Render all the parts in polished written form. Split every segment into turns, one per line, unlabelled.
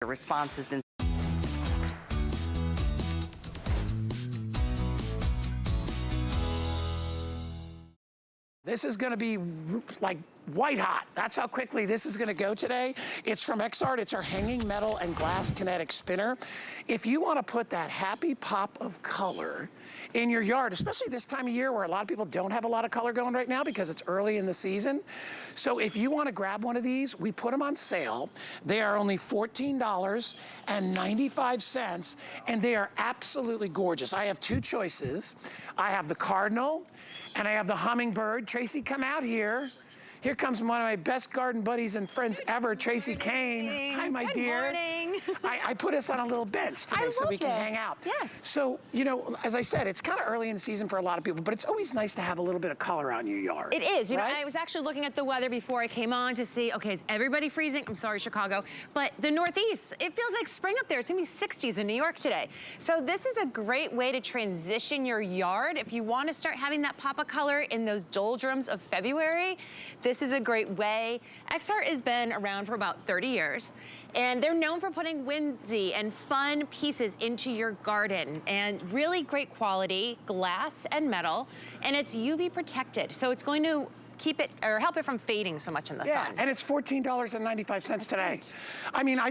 The response has been
This is gonna be like white hot. That's how quickly this is gonna go today. It's from Exhart. It's our hanging metal and glass kinetic spinner. If you wanna put that happy pop of color in your yard, especially this time of year where a lot of people don't have a lot of color going right now because it's early in the season. So if you wanna grab one of these, we put them on sale. They are only $14.95, and they are absolutely gorgeous. I have two choices. I have the Cardinal, and I have the Hummingbird. Tracy, come out here. Here comes one of my best garden buddies and friends ever, Tracy Kane. Hi, my dear.
Good morning.
I put us on a little bench today so we can hang out.
Yes.
So, you know, as I said, it's kind of early in the season for a lot of people, but it's always nice to have a little bit of color on your yard.
It is. You
right?
know, I was actually looking at the weather before I came on to see, okay, is everybody freezing? I'm sorry, Chicago. But the Northeast, it feels like spring up there. It's gonna be 60s in New York today. So this is a great way to transition your yard. If you want to start having that pop of color in those doldrums of February, this is a great way. Exhart has been around for about 30 years, and they're known for putting whimsy and fun pieces into your garden, and really great quality glass and metal, and it's UV protected, so it's going to keep it or help it from fading so much in the sun.
And it's $14.95 today. I mean, I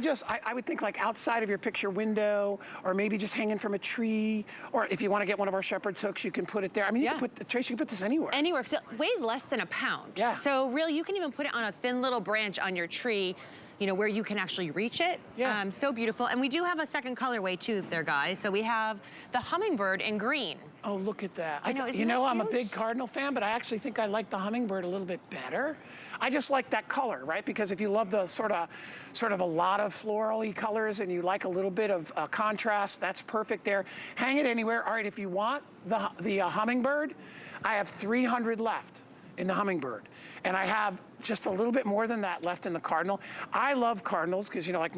would think like outside of your picture window, or maybe just hanging from a tree, or if you want to get one of our shepherd's hooks, you can put it there. I mean, you can put, Tracy, you can put this anywhere.
Anywhere, because it weighs less than a pound.
Yeah.
So really, you can even put it on a thin little branch on your tree, you know, where you can actually reach it.
Yeah.
So beautiful. And we do have a second colorway too there, guys. So we have the Hummingbird in green.
Oh, look at that.
I know, isn't
you know,
that
I'm a
huge?
big Cardinal fan, but I actually think I like the Hummingbird a little bit better. I just like that color, right? Because if you love the sort of a lot of floral-y colors and you like a little bit of contrast, that's perfect there. Hang it anywhere. All right, if you want the Hummingbird, I have 300 left in the Hummingbird. And I have just a little bit more than that left in the Cardinal. I love Cardinals because, you know, like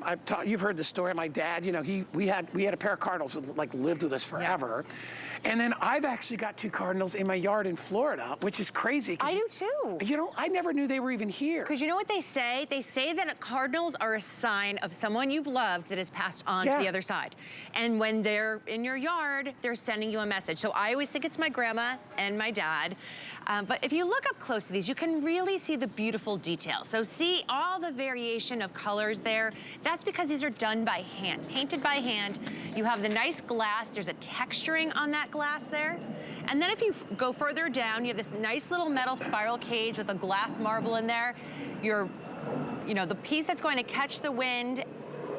you've heard the story. My dad, you know, we had a pair of Cardinals that like lived with us forever. Yeah. And then I've actually got two Cardinals in my yard in Florida, which is crazy.
I do too.
You know, I never knew they were even here.
Because you know what they say? They say that Cardinals are a sign of someone you've loved that has passed on to the other side. And when they're in your yard, they're sending you a message. So I always think it's my grandma and my dad. But if you look up close to these, you can really see the beautiful details. So see all the variation of colors there. That's because these are done by hand, painted by hand. You have the nice glass. There's a texturing on that glass there. And then if you go further down, you have this nice little metal spiral cage with a glass marble in there. You know, the piece that's going to catch the wind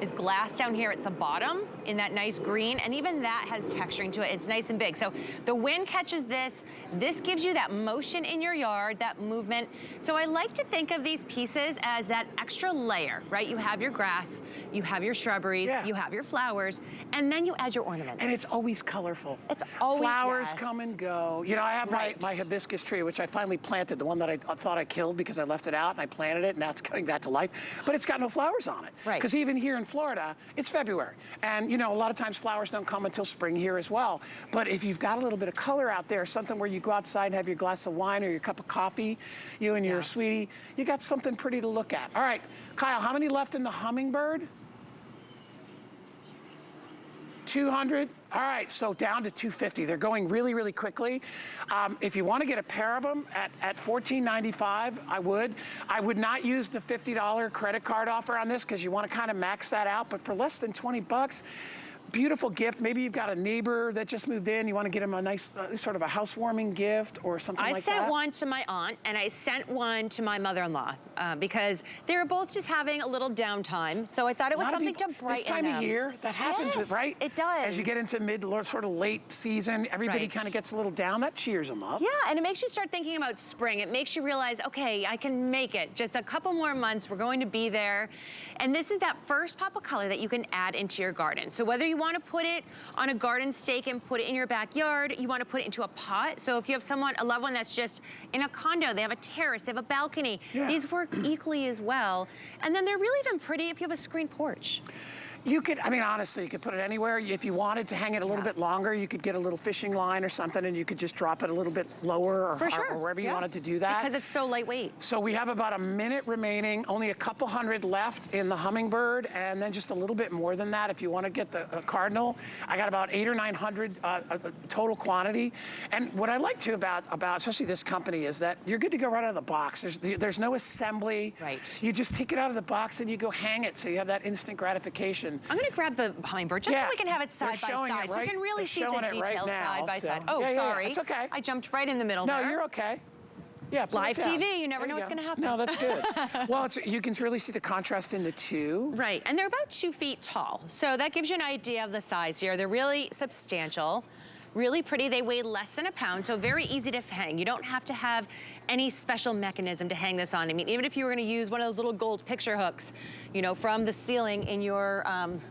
is glass down here at the bottom in that nice green, and even that has texturing to it. It's nice and big. So the wind catches this. This gives you that motion in your yard, that movement. So I like to think of these pieces as that extra layer, right? You have your grass, you have your shrubberies, you have your flowers, and then you add your ornaments.
And it's always colorful.
It's always,
flowers come and go. You know, I have my hibiscus tree, which I finally planted, the one that I thought I killed because I left it out, and I planted it, and now it's coming back to life. But it's got no flowers on it. Right. Because even here in Florida, it's February. And you know, a lot of times flowers don't come until spring here as well. But if you've got a little bit of color out there, something where you go outside and have your glass of wine or your cup of coffee, you and your sweetie, you got something pretty to look at. All right, Kyle, how many left in the Hummingbird? 200. All right, so down to 250. They're going really, really quickly. If you want to get a pair of them at $14.95, I would. I would not use the $50 credit card offer on this because you want to kind of max that out. But for less than 20 bucks, beautiful gift. Maybe you've got a neighbor that just moved in. You want to get him a nice sort of a housewarming gift or something like that. I
sent one to my aunt and I sent one to my mother-in-law because they were both just having a little downtime. So I thought it was something to brighten
this time of year, that happens with, right?
It does.
As you get into mid, sort of late season, everybody kind of gets a little down. That cheers them up.
Yeah, and it makes you start thinking about spring. It makes you realize, okay, I can make it. Just a couple more months, we're going to be there. And this is that first pop of color that you can add into your garden. So whether you want to put it on a garden stake and put it in your backyard, you want to put it into a pot. So if you have someone, a loved one that's just in a condo, they have a terrace, they have a balcony, these work equally as well. And then they're really even pretty if you have a screen porch.
You could, I mean, honestly, you could put it anywhere. If you wanted to hang it a little bit longer, you could get a little fishing line or something, and you could just drop it a little bit lower or wherever you wanted to do that.
Because it's so lightweight.
So we have about a minute remaining, only a couple hundred left in the hummingbird, and then just a little bit more than that if you want to get the cardinal. I got about 800 or 900 total quantity. And what I like too about especially this company is that you're good to go right out of the box. There's no assembly.
Right.
You just take it out of the box and you go hang it, so you have that instant gratification.
I'm going to grab the hummingbird just so we can have it side by side,
right,
so you can really see the details side by side. Oh, sorry.
It's okay.
I jumped right in the middle there.
No, you're okay. Yeah,
live TV, you never know what's going to happen.
No, that's good. Well, you can really see the contrast in the two.
Right, and they're about 2 feet tall, so that gives you an idea of the size here. They're really substantial. Really pretty. They weigh less than a pound, so very easy to hang. You don't have to have any special mechanism to hang this on. I mean, even if you were going to use one of those little gold picture hooks, you know, from the ceiling in your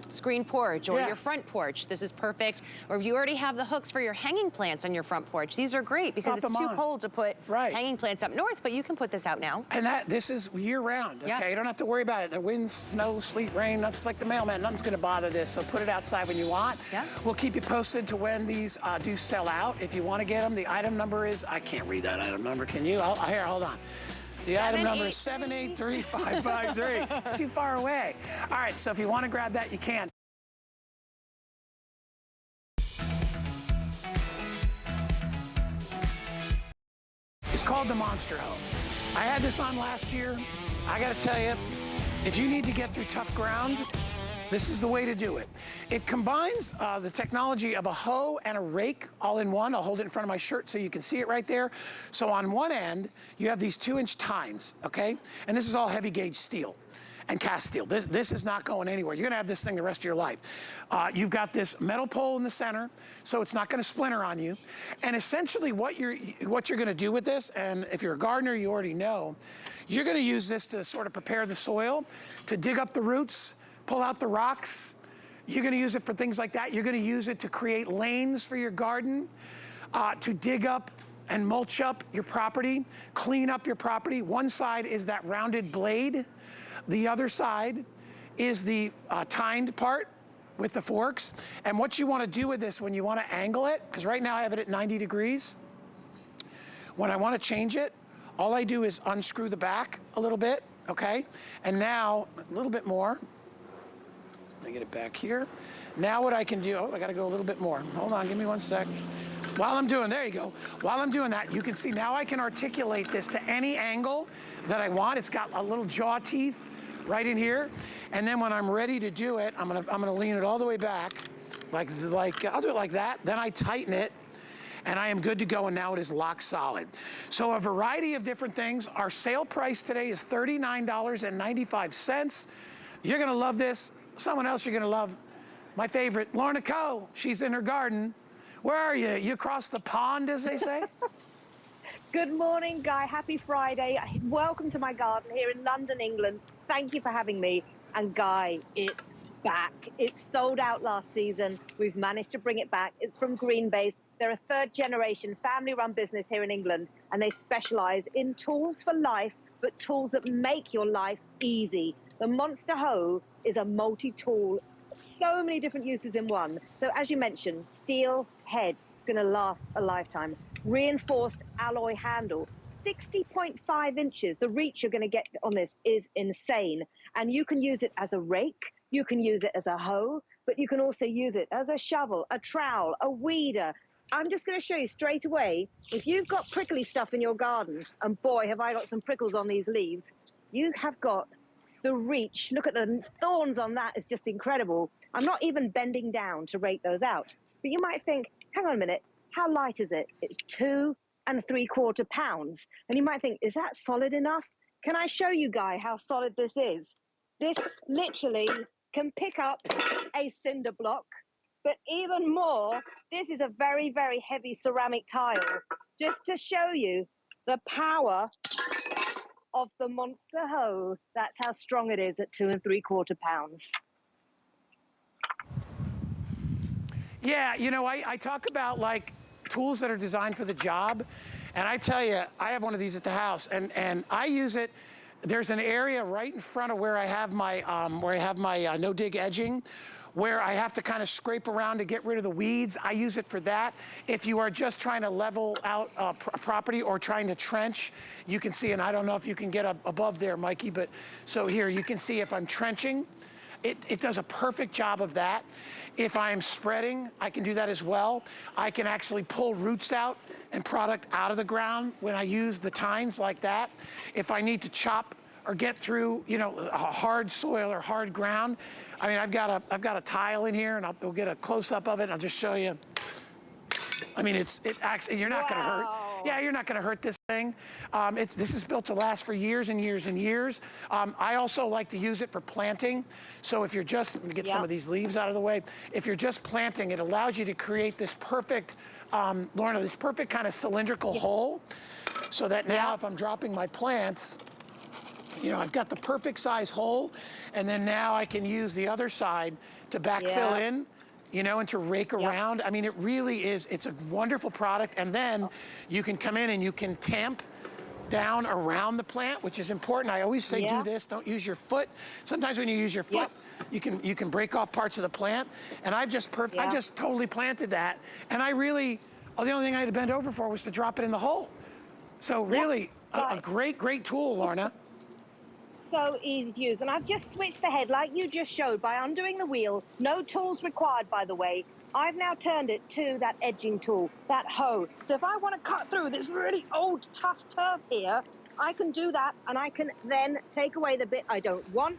screen porch or your front porch, this is perfect. Or if you already have the hooks for your hanging plants on your front porch, these are great because it's too cold to put hanging plants up north, but you can put this out now.
And this is year round, okay? You don't have to worry about it. The wind, snow, sleet, rain, nothing's like the mailman. Nothing's going to bother this, so put it outside when you want. We'll keep you posted to when these do sell out. If you want to get them, the item number is, I can't read that item number, can you? Here, hold on. The item number is 783553. It's too far away. All right, so if you want to grab that, you can. It's called the Monster Hoe. I had this on last year. I got to tell you, if you need to get through tough ground, this is the way to do it. It combines the technology of a hoe and a rake all in one. I'll hold it in front of my shirt so you can see it right there. So on one end, you have these 2-inch tines, okay? And this is all heavy gauge steel and cast steel. This is not going anywhere. You're gonna have this thing the rest of your life. You've got this metal pole in the center, so it's not gonna splinter on you. And essentially what you're gonna do with this, and if you're a gardener, you already know, you're gonna use this to sort of prepare the soil, to dig up the roots, pull out the rocks. You're gonna use it for things like that. You're gonna use it to create lanes for your garden, to dig up and mulch up your property, clean up your property. One side is that rounded blade. The other side is the tined part with the forks. And what you wanna do with this when you wanna angle it, because right now I have it at 90 degrees. When I wanna change it, all I do is unscrew the back a little bit, okay? And now, a little bit more. Let me get it back here. Now what I can do, I gotta go a little bit more. Hold on, give me 1 sec. While I'm doing, there you go. While I'm doing that, you can see now I can articulate this to any angle that I want. It's got a little jaw teeth right in here. And then when I'm ready to do it, I'm gonna lean it all the way back, like I'll do it like that. Then I tighten it, and I am good to go, and now it is lock solid. So a variety of different things. Our sale price today is $39.95. You're gonna love this. Someone else you're gonna love, my favorite, Lorna Coe. She's in her garden. Where are you? You across the pond, as they say?
Good morning, Guy. Happy Friday. Welcome to my garden here in London, England. Thank you for having me. And Guy, it's back. It sold out last season. We've managed to bring it back. It's from Greenbase. They're a third-generation family-run business here in England, and they specialize in tools for life, but tools that make your life easy. The Monster Hoe is a multi-tool, so many different uses in one. So as you mentioned, steel head, gonna last a lifetime. Reinforced alloy handle, 60.5 inches. The reach you're gonna get on this is insane. And you can use it as a rake, you can use it as a hoe, but you can also use it as a shovel, a trowel, a weeder. I'm just gonna show you straight away, if you've got prickly stuff in your garden, and boy, have I got some prickles on these leaves, you have got the reach. Look at the thorns on that, it's just incredible. I'm not even bending down to rake those out. But you might think, hang on a minute, how light is it? It's 2 3/4 pounds. And you might think, is that solid enough? Can I show you, Guy, how solid this is? This literally can pick up a cinder block, but even more, this is a very, very heavy ceramic tile. Just to show you the power of the Monster Hoe. That's how strong it is at 2 3/4 pounds.
Yeah, you know, I talk about like tools that are designed for the job. And I tell you, I have one of these at the house and I use it. There's an area right in front of where I have my, no dig edging, where I have to kind of scrape around to get rid of the weeds. I use it for that. If you are just trying to level out a property or trying to trench, you can see, and I don't know if you can get up above there, Mikey, but so here you can see if I'm trenching, it does a perfect job of that. If I'm spreading, I can do that as well. I can actually pull roots out and product out of the ground when I use the tines like that. If I need to chop or get through, you know, a hard soil or hard ground. I mean, I've got a tile in here, and we'll get a close-up of it, and I'll just show you. I mean, it actually, you're not gonna hurt. Yeah, you're not gonna hurt this thing. This is built to last for years and years and years. I also like to use it for planting. So if you're just, let me get some of these leaves out of the way. If you're just planting, it allows you to create this perfect, Lorna, this perfect kind of cylindrical hole, so that now if I'm dropping my plants, you know, I've got the perfect size hole, and then now I can use the other side to backfill in, you know, and to rake around. I mean, it really is, it's a wonderful product. And then you can come in and you can tamp down around the plant, which is important. I always say do this, don't use your foot. Sometimes when you use your foot, you can break off parts of the plant. And I've just, I just totally planted that. And I really, the only thing I had to bend over for was to drop it in the hole. So really, a great, great tool, Lorna.
So easy to use. And I've just switched the head like you just showed by undoing the wheel. No tools required, by the way. I've now turned it to that edging tool, that hoe. So if I want to cut through this really old, tough turf here, I can do that, and I can then take away the bit I don't want.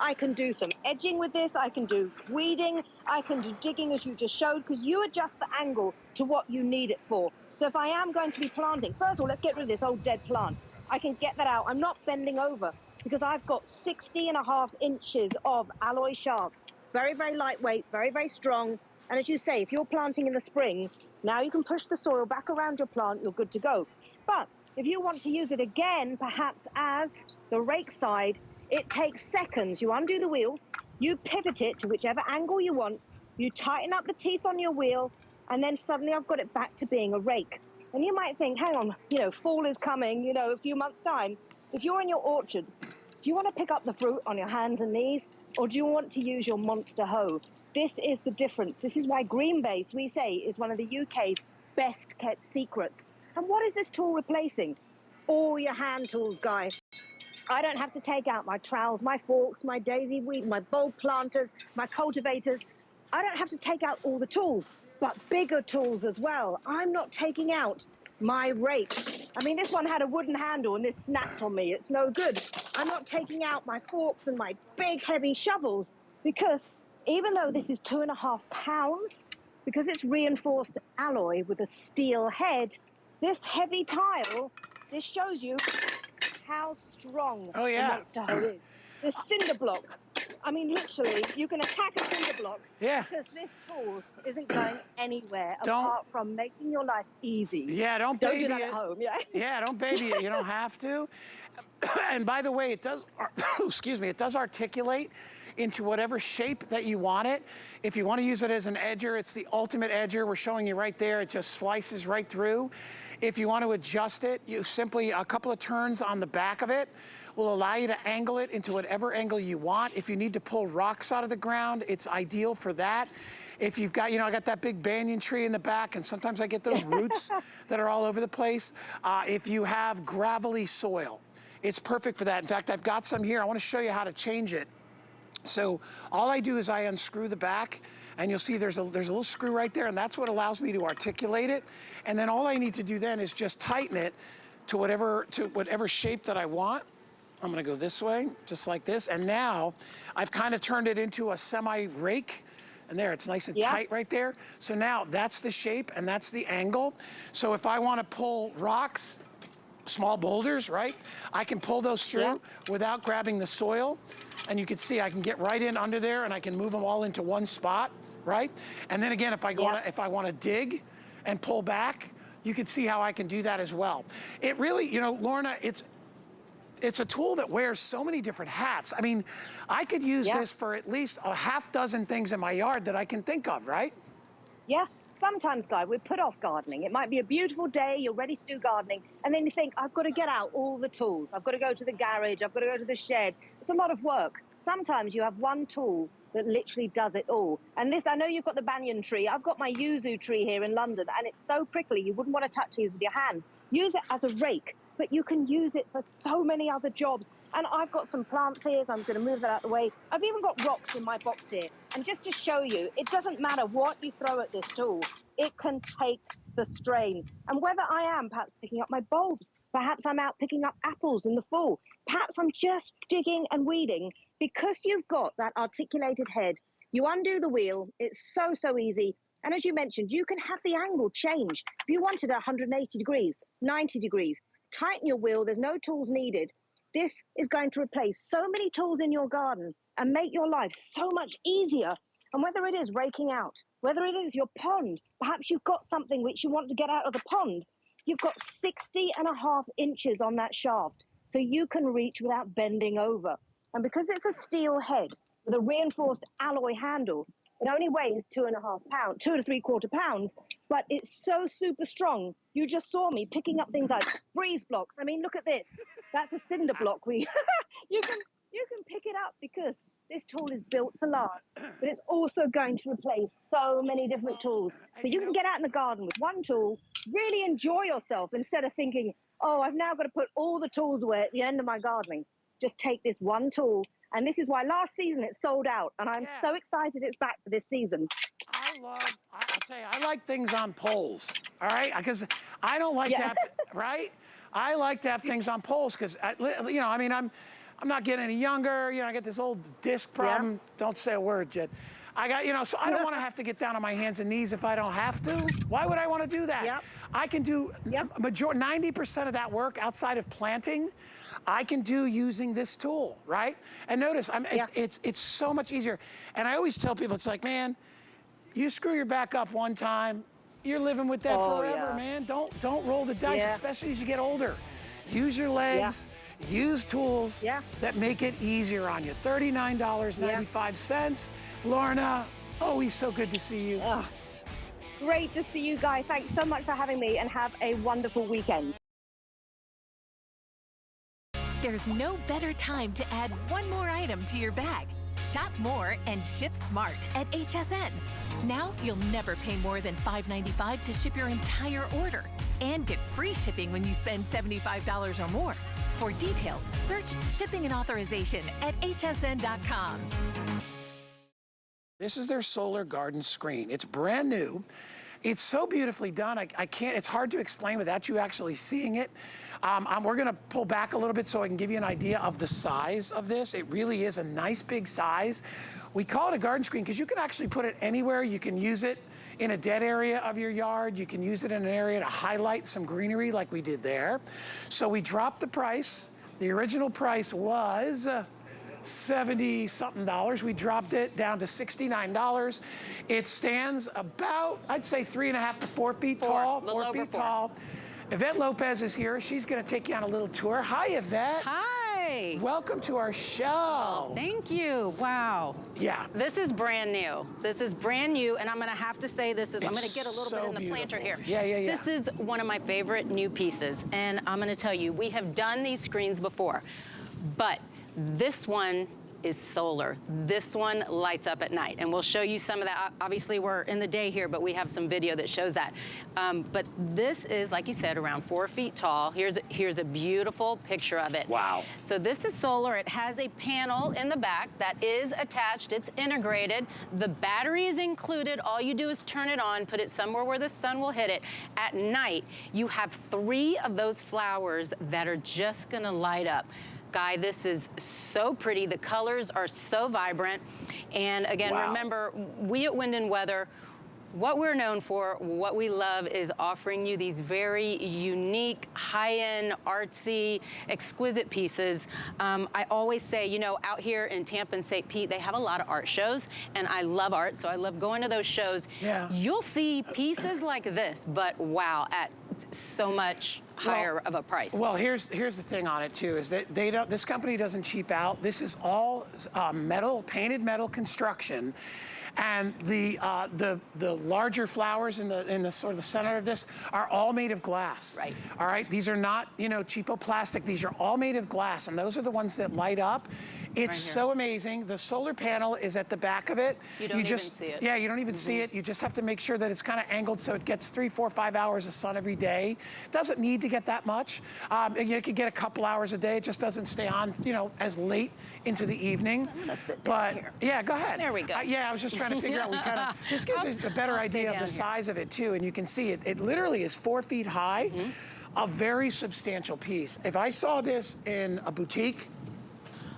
I can do some edging with this. I can do weeding. I can do digging, as you just showed, because you adjust the angle to what you need it for. So if I am going to be planting, first of all, let's get rid of this old dead plant. I can get that out. I'm not bending over, because I've got 60.5 inches of alloy shaft. Very, very lightweight, very, very strong. And as you say, if you're planting in the spring, now you can push the soil back around your plant, you're good to go. But if you want to use it again, perhaps as the rake side, it takes seconds. You undo the wheel, you pivot it to whichever angle you want, you tighten up the teeth on your wheel, and then suddenly I've got it back to being a rake. And you might think, hang on, you know, fall is coming, you know, a few months' time. If you're in your orchards, do you want to pick up the fruit on your hands and knees, or do you want to use your monster hoe? This is the difference. This is why Green Base, we say, is one of the UK's best kept secrets. And what is this tool replacing? All your hand tools, guys. I don't have to take out my trowels, my forks, my daisy weed, my bulb planters, my cultivators. I don't have to take out all the tools, but bigger tools as well. I'm not taking out my rake. I mean, this one had a wooden handle and this snapped on me. It's no good. I'm not taking out my forks and my big heavy shovels, because even though this is 2.5 pounds, because it's reinforced alloy with a steel head, this heavy tile, this shows you how strong the monster hoe is. The cinder block. I mean, literally, you can attack a cinder block because this tool isn't going anywhere apart from making your life easy.
Yeah, don't
baby
do that
it.
at home.
Yeah,
Don't baby it. You don't have to. And by the way, it does, excuse me, it does articulate into whatever shape that you want it. If you want to use it as an edger, it's the ultimate edger. We're showing you right there. It just slices right through. If you want to adjust it, you simply, a couple of turns on the back of it will allow you to angle it into whatever angle you want. If you need to pull rocks out of the ground, it's ideal for that. If you've got, you know, I got that big banyan tree in the back, and sometimes I get those roots that are all over the place. If you have gravelly soil, it's perfect for that. In fact, I've got some here. I want to show you how to change it. So all I do is I unscrew the back, and you'll see there's a little screw right there, and that's what allows me to articulate it. And then all I need to do then is just tighten it to whatever shape that I want. I'm gonna go this way, just like this. And now I've kind of turned it into a semi-rake. And there, it's nice and tight right there. So now that's the shape and that's the angle. So if I want to pull rocks, small boulders, right? I can pull those through without grabbing the soil. And you can see I can get right in under there, and I can move them all into one spot, right? And then again, if I want to dig and pull back, you can see how I can do that as well. It really, you know, Lorna, it's a tool that wears so many different hats. I mean, I could use this for at least a half dozen things in my yard that I can think of, right?
Yeah. Sometimes, Guy, we're put off gardening. It might be a beautiful day, you're ready to do gardening, and then you think, I've got to get out all the tools. I've got to go to the garage, I've got to go to the shed. It's a lot of work. Sometimes you have one tool that literally does it all. And this, I know you've got the banyan tree. I've got my yuzu tree here in London, and it's so prickly, you wouldn't want to touch these with your hands. Use it as a rake, but you can use it for so many other jobs. And I've got some plants here, so I'm going to move that out of the way. I've even got rocks in my box here. And just to show you, it doesn't matter what you throw at this tool, it can take the strain. And whether I am perhaps picking up my bulbs, perhaps I'm out picking up apples in the fall, perhaps I'm just digging and weeding, because you've got that articulated head, you undo the wheel, it's so, so easy. And as you mentioned, you can have the angle change. If you wanted 180 degrees, 90 degrees, tighten your wheel, there's no tools needed. This is going to replace so many tools in your garden and make your life so much easier. And whether it is raking out, whether it is your pond, perhaps you've got something which you want to get out of the pond, you've got 60.5 inches on that shaft, so you can reach without bending over. And because it's a steel head with a reinforced alloy handle, it only weighs 2.5 pounds, 2 to 3/4 pounds, but it's so super strong. You just saw me picking up things like breeze blocks. I mean, look at this. That's a cinder block. You can pick it up because this tool is built to last, but it's also going to replace so many different tools. So you can get out in the garden with one tool, really enjoy yourself instead of thinking, oh, I've now got to put all the tools away at the end of my gardening. Just take this one tool. And this is why last season it sold out. And I'm so excited it's back for this season.
I'll tell you, I like things on poles, all right? Because I don't like to have to, right? I like to have things on poles because, you know, I mean, I'm not getting any younger. You know, I get this old disc problem. Yeah. Don't say a word, Jed. I got, you know, so I don't want to have to get down on my hands and knees if I don't have to. Why would I want to do that? Yep. I can do 90% of that work outside of planting. I can do using this tool, right? And notice, it's so much easier. And I always tell people, it's like, man, you screw your back up one time, you're living with that forever, man. Don't roll the dice, especially as you get older. Use your legs, use tools that make it easier on you. $39.95. Lorna, always so good to see you.
Great to see you guys. Thanks so much for having me, and have a wonderful weekend.
There's no better time to add one more item to your bag. Shop more and ship smart at HSN. Now you'll never pay more than $5.95 to ship your entire order, and get free shipping when you spend $75 or more. For details, search shipping and authorization at hsn.com.
This is their solar garden screen. It's brand new. It's so beautifully done. I can't, it's hard to explain without you actually seeing it. We're gonna pull back a little bit so I can give you an idea of the size of this. It really is a nice big size. We call it a garden screen because you can actually put it anywhere. You can use it in a dead area of your yard. You can use it in an area to highlight some greenery like we did there. So we dropped the price. The original price was $70-something. We dropped it down to $69. It stands about, I'd say 3.5 to 4 feet tall. 4 feet tall. Yvette Lopez is here. She's going to take you on a little tour. Hi, Yvette.
Hi.
Welcome to our show.
Thank you. Wow.
Yeah.
This is brand new. This is brand new, and I'm going to have to say this is, I'm going to get a little bit in the planter here.
Yeah.
This is one of my favorite new pieces, and I'm going to tell you, we have done these screens before, but this one is solar. This one lights up at night, and we'll show you some of that. Obviously, we're in the day here, but we have some video that shows that. But this is, like you said, around 4 feet tall. Here's a beautiful picture of it.
Wow.
So this is solar. It has a panel in the back that is attached. It's integrated. The battery is included. All you do is turn it on, put it somewhere where the sun will hit it. At night, you have 3 of those flowers that are just gonna light up. Guy, this is so pretty. The colors are so vibrant. And again, remember, we at Wind and Weather, what we're known for, what we love is offering you these very unique, high-end, artsy, exquisite pieces. I always say, you know, out here in Tampa and St. Pete, they have a lot of art shows, and I love art, so I love going to those shows.
Yeah.
You'll see pieces like this, but wow, at so much higher of a price.
Well, here's the thing on it too, is that this company doesn't cheap out. This is all metal, painted metal construction. And the larger flowers in the sort of the center of this are all made of glass.
Right.
All right. These are not, you know, cheapo plastic. These are all made of glass, and those are the ones that light up. It's so amazing. The solar panel is at the back of it.
You don't even see it.
Yeah, you don't even see it. You just have to make sure that it's kind of angled so it gets 3, 4, 5 hours of sun every day. Doesn't need to get that much. You could get a couple hours a day. It just doesn't stay on, you know, as late into the evening.
I'm gonna sit down here.
Yeah, go ahead.
There we go.
Yeah, I was just trying to figure out. This gives you a better idea of the size of it too, and you can see it. It literally is 4 feet high. A very substantial piece. If I saw this in a boutique,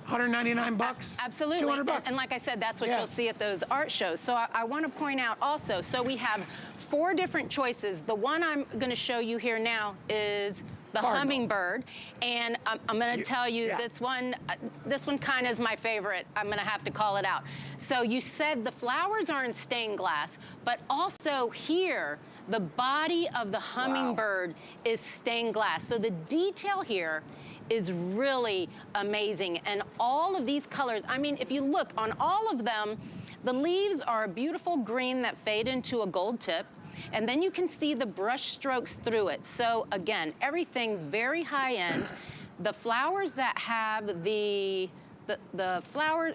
199 bucks.
Absolutely.
200 bucks.
And like I said, that's what you'll see at those art shows. So I want to point out also, so we have 4 different choices. The one I'm going to show you here now is the hummingbird, and I'm going to tell you this one kind of is my favorite. I'm going to have to call it out. So you said the flowers are in stained glass, but also here the body of the hummingbird is stained glass. So the detail here is really amazing, and all of these colors, I mean, if you look on all of them, the leaves are a beautiful green that fade into a gold tip. And then you can see the brush strokes through it. So again, everything very high end. The flowers that have the flower,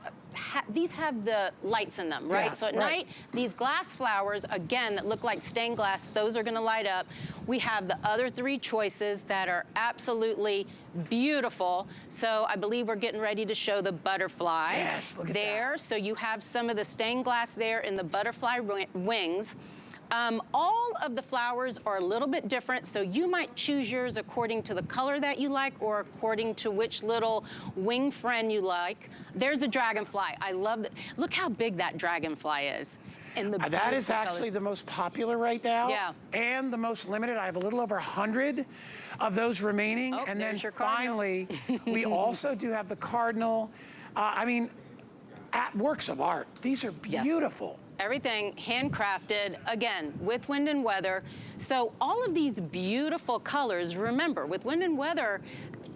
these have the lights in them, right? So at night, these glass flowers, again, that look like stained glass, those are gonna light up. We have the other 3 choices that are absolutely beautiful. So I believe we're getting ready to show the butterfly.
Yes, look at
that. So you have some of the stained glass there in the butterfly wings. All of the flowers are a little bit different, so you might choose yours according to the color that you like or according to which little wing friend you like. There's a dragonfly. I love that. Look how big that dragonfly is.
That is actually the most popular right now.
Yeah.
And the most limited. I have a little over 100 of those remaining.
Oh,
and then
your
finally, we also do have the cardinal. I mean, works of art. These are beautiful.
Yes. Everything handcrafted, again, with wind and weather. So all of these beautiful colors, remember, with wind and weather,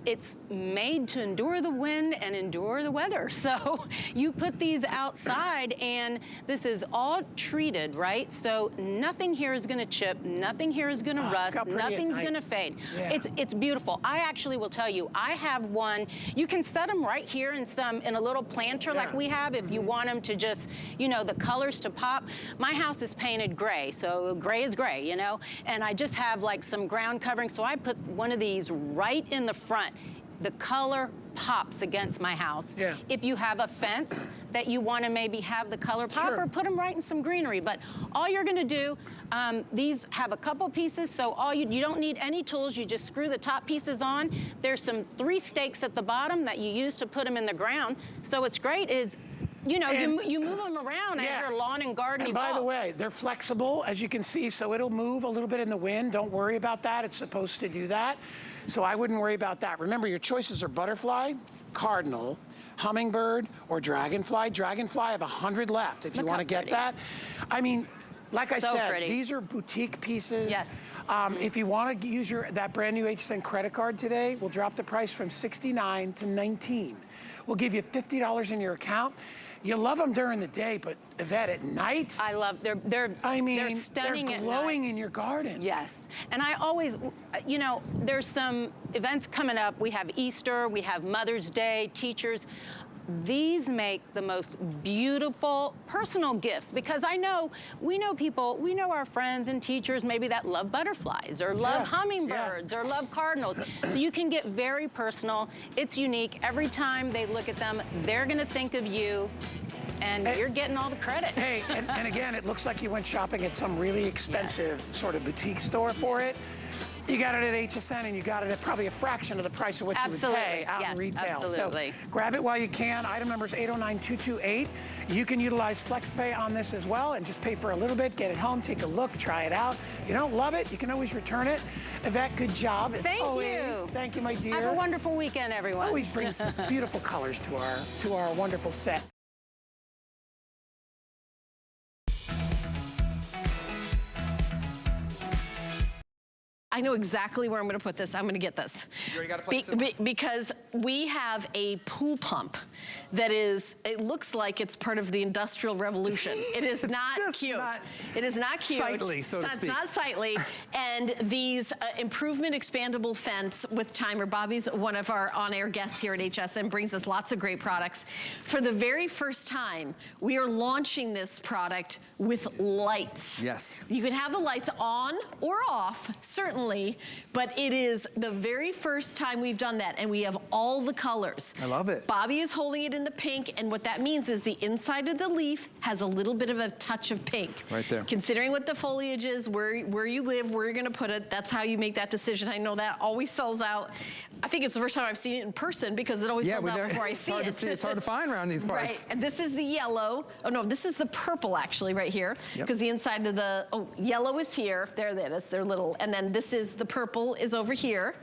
it's made to endure the wind and endure the weather. So you put these outside and this is all treated, right? So nothing here is gonna chip, nothing here is gonna rust, nothing's gonna fade.
Yeah.
It's beautiful. I actually will tell you, I have one, you can set them right here in a little planter like we have if you want them to just, you know, the colors to pop. My house is painted gray, so gray is gray, you know? And I just have like some ground covering, so I put one of these right in the front. The color pops against my house. Yeah. If you have a fence that you want to maybe have the color pop, or put them right in some greenery. But all you're going to do, these have a couple pieces, so you don't need any tools. You just screw the top pieces on. There's some 3 stakes at the bottom that you use to put them in the ground. So what's great is, you know, you move them around as your lawn and garden evolves.
By the way, they're flexible, as you can see, so it'll move a little bit in the wind. Don't worry about that. It's supposed to do that. So I wouldn't worry about that. Remember, your choices are butterfly, cardinal, hummingbird, or dragonfly. Dragonfly, I have 100 left if you want to get that. I mean, like I said, these are boutique pieces.
Yes.
If you want to use that brand new HSN credit card today, we'll drop the price from $69 to $19. We'll give you $50 in your account. You love them during the day, but Yvette, at night?
I love, they're stunning
they're glowing in your garden.
Yes, and I always, you know, there's some events coming up. We have Easter, we have Mother's Day, teachers. These make the most beautiful personal gifts, because we know people, we know our friends and teachers maybe that love butterflies or love hummingbirds or love cardinals. So you can get very personal. It's unique. Every time they look at them, they're gonna think of you, and you're getting all the credit.
Hey, and again, it looks like you went shopping at some really expensive sort of boutique store for it. You got it at HSN, and you got it at probably a fraction of the price of what you would pay out in retail.
Absolutely.
So grab it while you can. Item number is 809228. You can utilize FlexPay on this as well and just pay for a little bit, get it home, take a look, try it out. If you don't love it, you can always return it. Yvette, good job.
Thank you.
Thank you, my dear.
Have a wonderful weekend, everyone.
Always brings some beautiful colors to our wonderful set.
I know exactly where I'm gonna put this. I'm gonna get this.
You already got a place
because we have a pool pump that is, it looks like it's part of the Industrial Revolution. It is not cute. It is not cute.
Sightly, so to speak.
It's not sightly. And these improvement expandable fence with timer. Bobby's one of our on-air guests here at HSN, brings us lots of great products. For the very first time, we are launching this product with lights.
Yes.
You can have the lights on or off, certainly, but it is the very first time we've done that, and we have all the colors.
I love it.
Bobby is holding it in the pink, and what that means is the inside of the leaf has a little bit of a touch of pink.
Right there.
Considering what the foliage is, where you live, where you're gonna put it, that's how you make that decision. I know that always sells out. I think it's the first time I've seen it in person because it always sells out before I see it.
It's hard to find around these parts.
Right, and this is the yellow. Oh no, this is the purple actually right here, because the inside of the, yellow is here. There that is, they're little. And then this is, the purple is over here.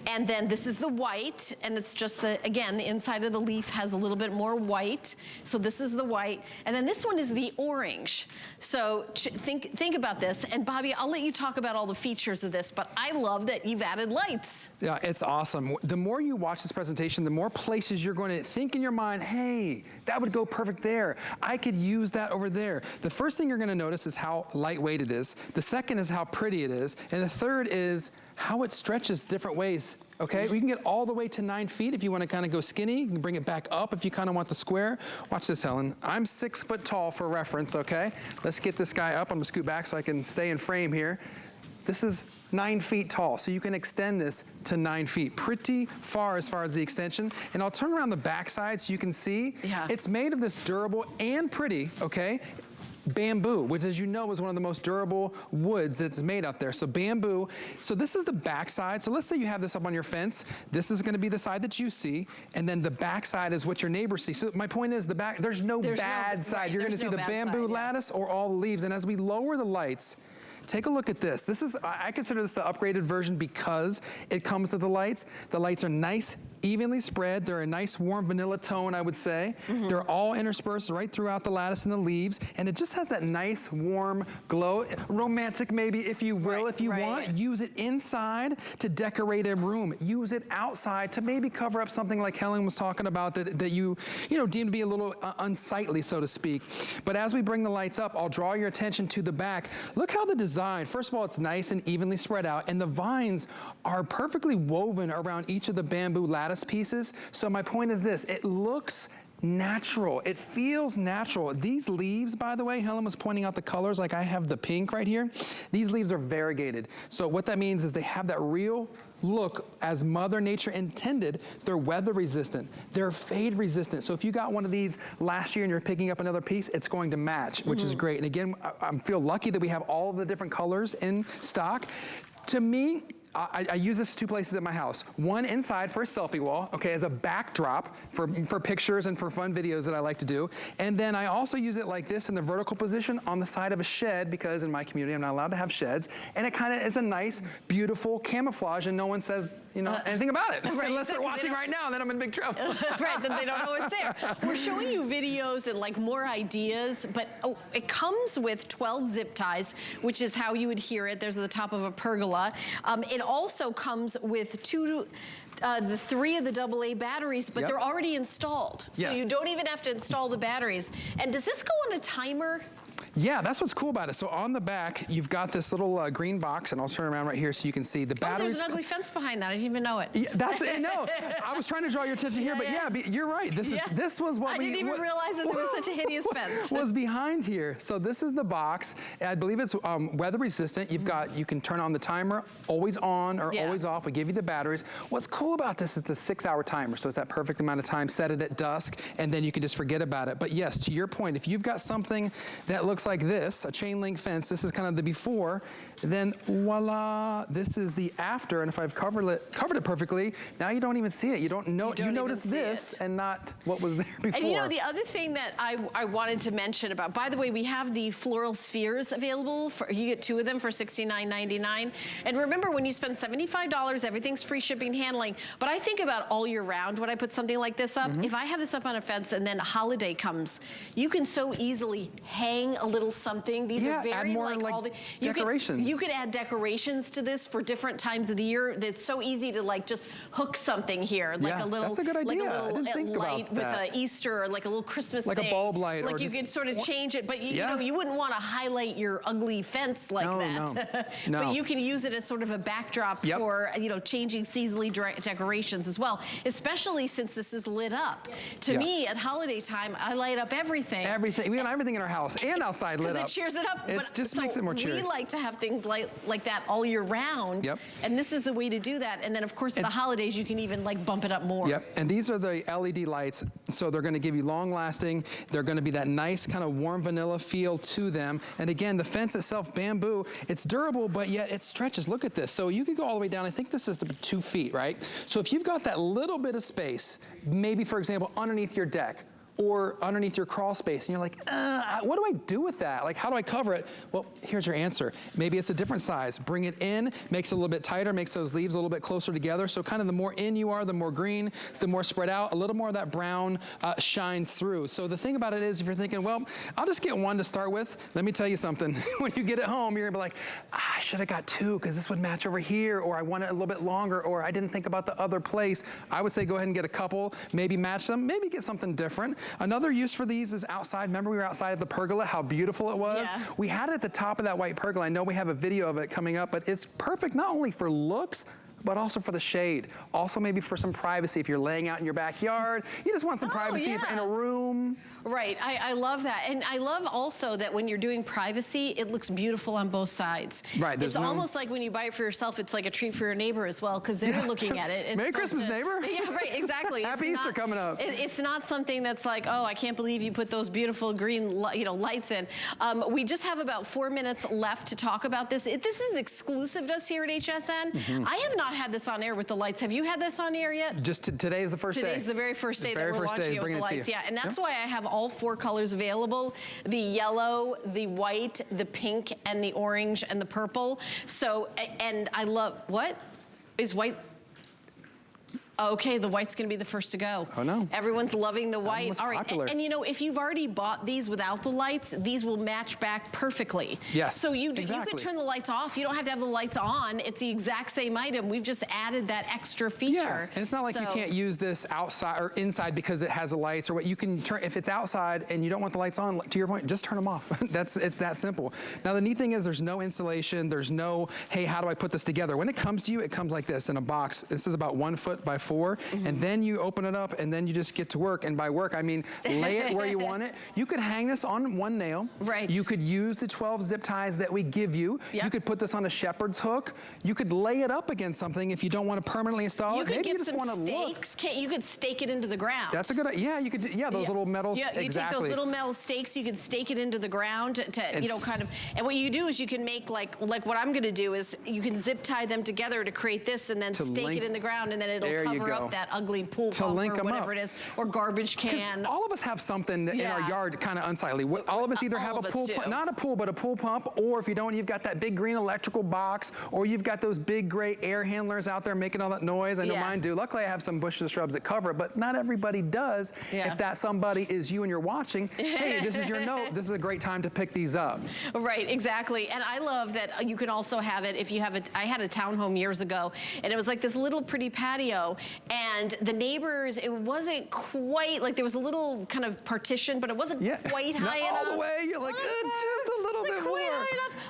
And then this is the white, and it's just the, again, the inside of the leaf has a little bit more white. So this is the white. And then this one is the orange. So think about this. And Bobby, I'll let you talk about all the features of this, but I love that you've added lights.
Yeah, it's awesome. The more you watch this presentation, the more places you're going to think in your mind, hey, that would go perfect there. I could use that over there. The first thing you're going to notice is how lightweight it is. The second is how pretty it is. And the third is how it stretches different ways, okay? We can get all the way to 9 feet if you want to kind of go skinny. You can bring it back up if you kind of want the square. Watch this, Helen. I'm 6 foot tall for reference, okay? Let's get this guy up. I'm gonna scoot back so I can stay in frame here. This is 9 feet tall, so you can extend this to 9 feet. Pretty far as the extension. And I'll turn around the back side so you can see.
Yeah.
It's made of this durable and pretty, okay? Bamboo, which as you know is one of the most durable woods that's made out there. So bamboo, so this is the back side. So let's say you have this up on your fence. This is gonna be the side that you see, and then the back side is what your neighbors see. So my point is, there's no bad side.
Right,
you're gonna see the bamboo lattice or all the leaves. And as we lower the lights, take a look at this. This is, I consider this the upgraded version because it comes with the lights. The lights are nice, evenly spread. They're a nice warm vanilla tone, I would say. They're all interspersed right throughout the lattice and the leaves. And it just has that nice warm glow. Romantic maybe, if you will, if you want. Use it inside to decorate a room. Use it outside to maybe cover up something like Helen was talking about that you deem to be a little unsightly, so to speak. But as we bring the lights up, I'll draw your attention to the back. Look how the design, first of all, it's nice and evenly spread out, and the vines are perfectly woven around each of the bamboo lattice pieces. So my point is this, it looks natural. It feels natural. These leaves, by the way, Helen was pointing out the colors, like I have the pink right here. These leaves are variegated. So what that means is they have that real look as Mother Nature intended. They're weather resistant. They're fade resistant. So if you got one of these last year and you're picking up another piece, it's going to match, which is great. And again, I feel lucky that we have all the different colors in stock. To me, I use this 2 places at my house. One inside for a selfie wall, okay, as a backdrop for pictures and for fun videos that I like to do. And then I also use it like this in the vertical position on the side of a shed, because in my community I'm not allowed to have sheds. And it kind of is a nice, beautiful camouflage, and no one says, anything about it. Unless they're watching right now, then I'm in big trouble.
Right, then they don't know it's there. We're showing you videos and like more ideas, but it comes with 12 zip ties, which is how you adhere it. There's the top of a pergola. It also comes with the 3 of the AA batteries, but they're already installed. So you don't even have to install the batteries. And does this go on a timer?
Yeah, that's what's cool about it. So on the back, you've got this little green box, and I'll turn around right here so you can see the batteries.
Oh, there's an ugly fence behind that. I didn't even know it.
Yeah, that's it. No, I was trying to draw your attention here, but you're right. This was what
I didn't even realize that there was such a hideous fence.
Was behind here. So this is the box. I believe it's weather resistant. You can turn on the timer, always on or always off. We give you the batteries. What's cool about this is the 6-hour timer. So it's that perfect amount of time. Set it at dusk, and then you can just forget about it. But yes, to your point, if you've got something that looks like this, a chain link fence, this is kind of the before, then voila, this is the after. And if I've covered it perfectly, now you don't even see it. You don't know, you notice this and not what was there before.
And the other thing that I wanted to mention about, by the way, we have the floral spheres available. You get 2 of them for $69.99. And remember, when you spend $75, everything's free shipping and handling. But I think about all year round when I put something like this up. If I have this up on a fence and then a holiday comes, you can so easily hang a little something. These are very
add more
like all the
decorations.
You could add decorations to this for different times of the year. It's so easy to like just hook something here, like a little,
that's a good idea.
like a little light with
an
Easter or like a little Christmas
like
thing.
a bulb light.
Like
or
you could sort of change it, but you know, you wouldn't want to highlight your ugly fence like that.
No.
But you can use it as sort of a backdrop for, you know, changing seasonally decorations as well, especially since this is lit up. To me, at holiday time, I light up everything.
Everything. We got everything in our house and outside lit up.
Because it cheers it up.
It just makes it more cheery.
We like to have things like that all year round. And this is a way to do that. And then, of course, the holidays, you can even like bump it up more.
And these are the LED lights, so they're going to give you long lasting. They're going to be that nice kind of warm vanilla feel to them. And again, the fence itself, bamboo, it's durable, but yet it stretches. Look at this. So you could go all the way down. I think this is 2 feet, right? So if you've got that little bit of space, maybe, for example, underneath your deck, or underneath your crawl space, and you're like, what do I do with that? Like, how do I cover it? Well, here's your answer. Maybe it's a different size. Bring it in, makes it a little bit tighter, makes those leaves a little bit closer together. So kind of the more in you are, the more green, the more spread out, a little more of that brown shines through. So the thing about it is, if you're thinking, well, I'll just get one to start with, let me tell you something. When you get it home, you're gonna be like, I should have got 2 because this would match over here, or I want it a little bit longer, or I didn't think about the other place. I would say go ahead and get a couple, maybe match them, maybe get something different. Another use for these is outside. Remember we were outside of the pergola, how beautiful it was? We had it at the top of that white pergola. I know we have a video of it coming up, but it's perfect not only for looks, but also for the shade. Also maybe for some privacy if you're laying out in your backyard. You just want some privacy in a room.
Right, I love that. And I love also that when you're doing privacy, it looks beautiful on both sides.
Right.
It's almost like when you buy it for yourself, it's like a treat for your neighbor as well, because they're looking at it. It's
Merry Christmas, neighbor.
Yeah, right, exactly.
Happy Easter coming up.
It's not something that's like, oh, I can't believe you put those beautiful green lights in. We just have about 4 minutes left to talk about this. This is exclusive to us here at HSN. I have not had this on air with the lights. Have you had this on air yet?
Just today is the first day.
Today's the very first day that we're launching it with the lights. Yeah, and that's why I have all 4 colors available: the yellow, the white, the pink, and the orange, and the purple. So, and I love, what? Is white? Okay, the white's gonna be the first to go.
Oh no.
Everyone's loving the white. All right,
popular.
and you know, if you've already bought these without the lights, these will match back perfectly.
Yes,
So you could turn the lights off. You don't have to have the lights on. It's the exact same item. We've just added that extra feature.
Yeah, and it's not like you can't use this outside or inside because it has the lights or what. You can turn, if it's outside and you don't want the lights on, to your point, just turn them off. It's that simple. Now the neat thing is there's no installation, there's no, hey, how do I put this together? When it comes to you, it comes like this in a box. This is about 1 foot by 4, and then you open it up and then you just get to work. And by work, I mean lay it where you want it. You could hang this on 1 nail.
Right.
You could use the 12 zip ties that we give you. You could put this on a shepherd's hook. You could lay it up against something if you don't want to permanently install it.
Maybe
you
get
just
some
want to
stakes. You could stake it into the ground.
That's a good idea. Yeah, you could. Yeah, those little metals.
Yeah, you take those little metal stakes. You can stake it into the ground to you know, kind of. And what you do is you can make like what I'm going to do is you can zip tie them together to create this, and then stake it in the ground, and then it'll cover up that ugly pool pump or whatever it is, or garbage can.
All of us have something in our yard kind of unsightly. All of us either have a pool, not a pool, but a pool pump, or if you don't, you've got that big green electrical box, or you've got those big gray air handlers out there making all that noise. I know mine do. Luckily, I have some bushes and shrubs that cover it, but not everybody does. If that somebody is you and you're watching, hey, this is your note. This is a great time to pick these up.
Right, exactly. And I love that you can also have it if you have I had a townhome years ago, and it was like this little pretty patio, and the neighbors, it wasn't quite, like there was a little kind of partition, but it wasn't quite high enough.
Not all the way, you're like, just a little bit more.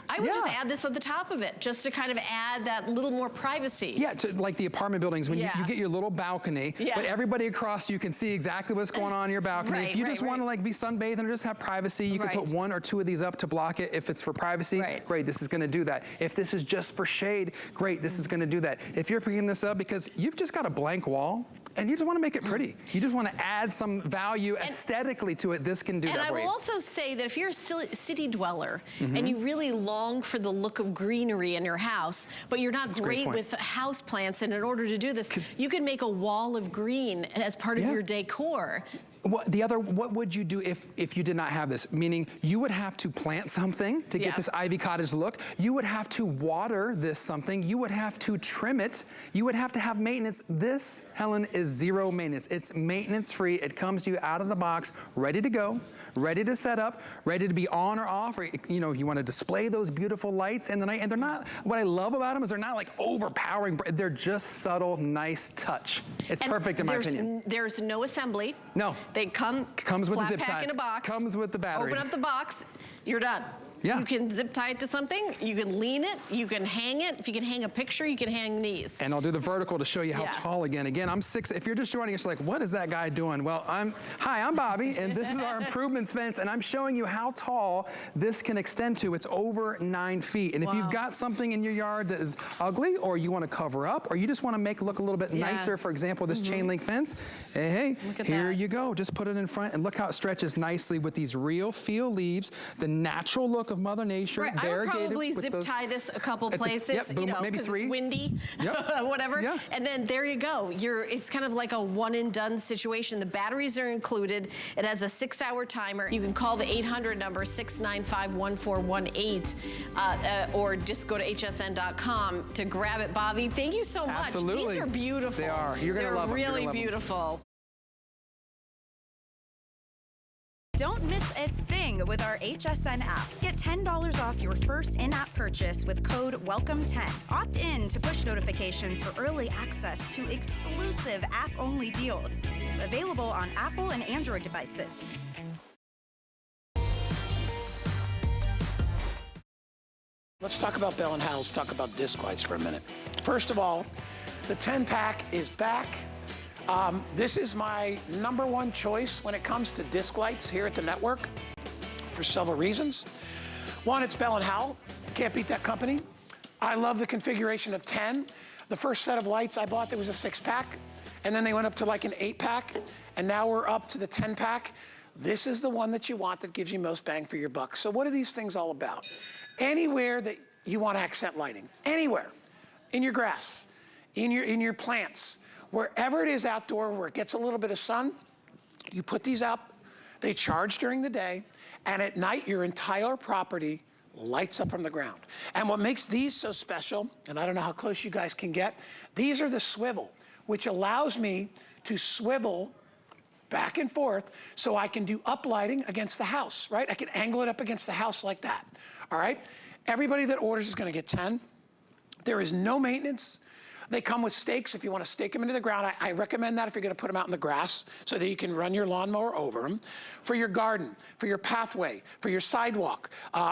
I would just add this on the top of it, just to kind of add that little more privacy.
Yeah, to like the apartment buildings, when you get your little balcony, but everybody across you can see exactly what's going on in your balcony. If you just want to like be sunbathing or just have privacy, you can put 1 or 2 of these up to block it. If it's for privacy, great, this is gonna do that. If this is just for shade, great, this is gonna do that. If you're picking this up because you've just got a blank wall, and you just want to make it pretty. You just want to add some value aesthetically to it. This can do that for you.
And I will also say that if you're a city dweller and you really long for the look of greenery in your house, but you're not great with house plants, and in order to do this, you can make a wall of green as part of your decor.
What would you do if you did not have this? Meaning you would have to plant something to get this ivy cottage look. You would have to water this something. You would have to trim it. You would have to have maintenance. This, Helen, is zero maintenance. It's maintenance free. It comes to you out of the box, ready to go, ready to set up, ready to be on or off. Or, you know, you want to display those beautiful lights in the night. And they're not, what I love about them is they're not like overpowering. They're just subtle, nice touch. It's perfect in my opinion.
There's no assembly.
No.
They comes
with
flat
the zip
pack
ties.
in a box.
Comes with the batteries.
Open up the box, you're done.
Yeah.
You can zip tie it to something, you can lean it, you can hang it. If you can hang a picture, you can hang these.
And I'll do the vertical to show you how tall again. Again, I'm 6. If you're just joining us, you're like, what is that guy doing? Well, hi, I'm Bobby, and this is our improvements fence, and I'm showing you how tall this can extend to. It's over 9 feet. And if you've got something in your yard that is ugly, or you want to cover up, or you just want to make it look a little bit nicer, for example, this chain link fence, hey, here you go. Just put it in front, and look how it stretches nicely with these real feel leaves, the natural look of Mother Nature.
Right, I would probably zip tie this a couple places, you know, because it's windy, whatever. And then there you go. It's kind of like a one and done situation. The batteries are included. It has a 6-hour timer. You can call the 800 number 695-1418, or just go to hsn.com to grab it. Bobby, thank you so much.
Absolutely.
These are beautiful.
They are. You're gonna love them.
They're really beautiful.
Don't miss a thing with our HSN app. Get $10 off your first in-app purchase with code WELCOME10. Opt in to push notifications for early access to exclusive app-only deals. Available on Apple and Android devices.
Let's talk about Bell & Howell. Let's talk about disc lights for a minute. First of all, the 10-pack is back. This is my #1 choice when it comes to disc lights here at the network for several reasons. One, it's Bell & Howell. Can't beat that company. I love the configuration of 10. The first set of lights I bought, there was a 6-pack, and then they went up to like an 8-pack, and now we're up to the 10-pack. This is the one that you want that gives you most bang for your buck. So what are these things all about? Anywhere that you want accent lighting, anywhere, in your grass, in your plants, wherever it is outdoor where it gets a little bit of sun, you put these up, they charge during the day, and at night your entire property lights up from the ground. And what makes these so special, and I don't know how close you guys can get, these are the swivel, which allows me to swivel back and forth so I can do uplighting against the house, right? I can angle it up against the house like that, all right? Everybody that orders is gonna get 10. There is no maintenance. They come with stakes if you want to stake them into the ground. I recommend that if you're going to put them out in the grass so that you can run your lawnmower over them. For your garden, for your pathway, for your sidewalk,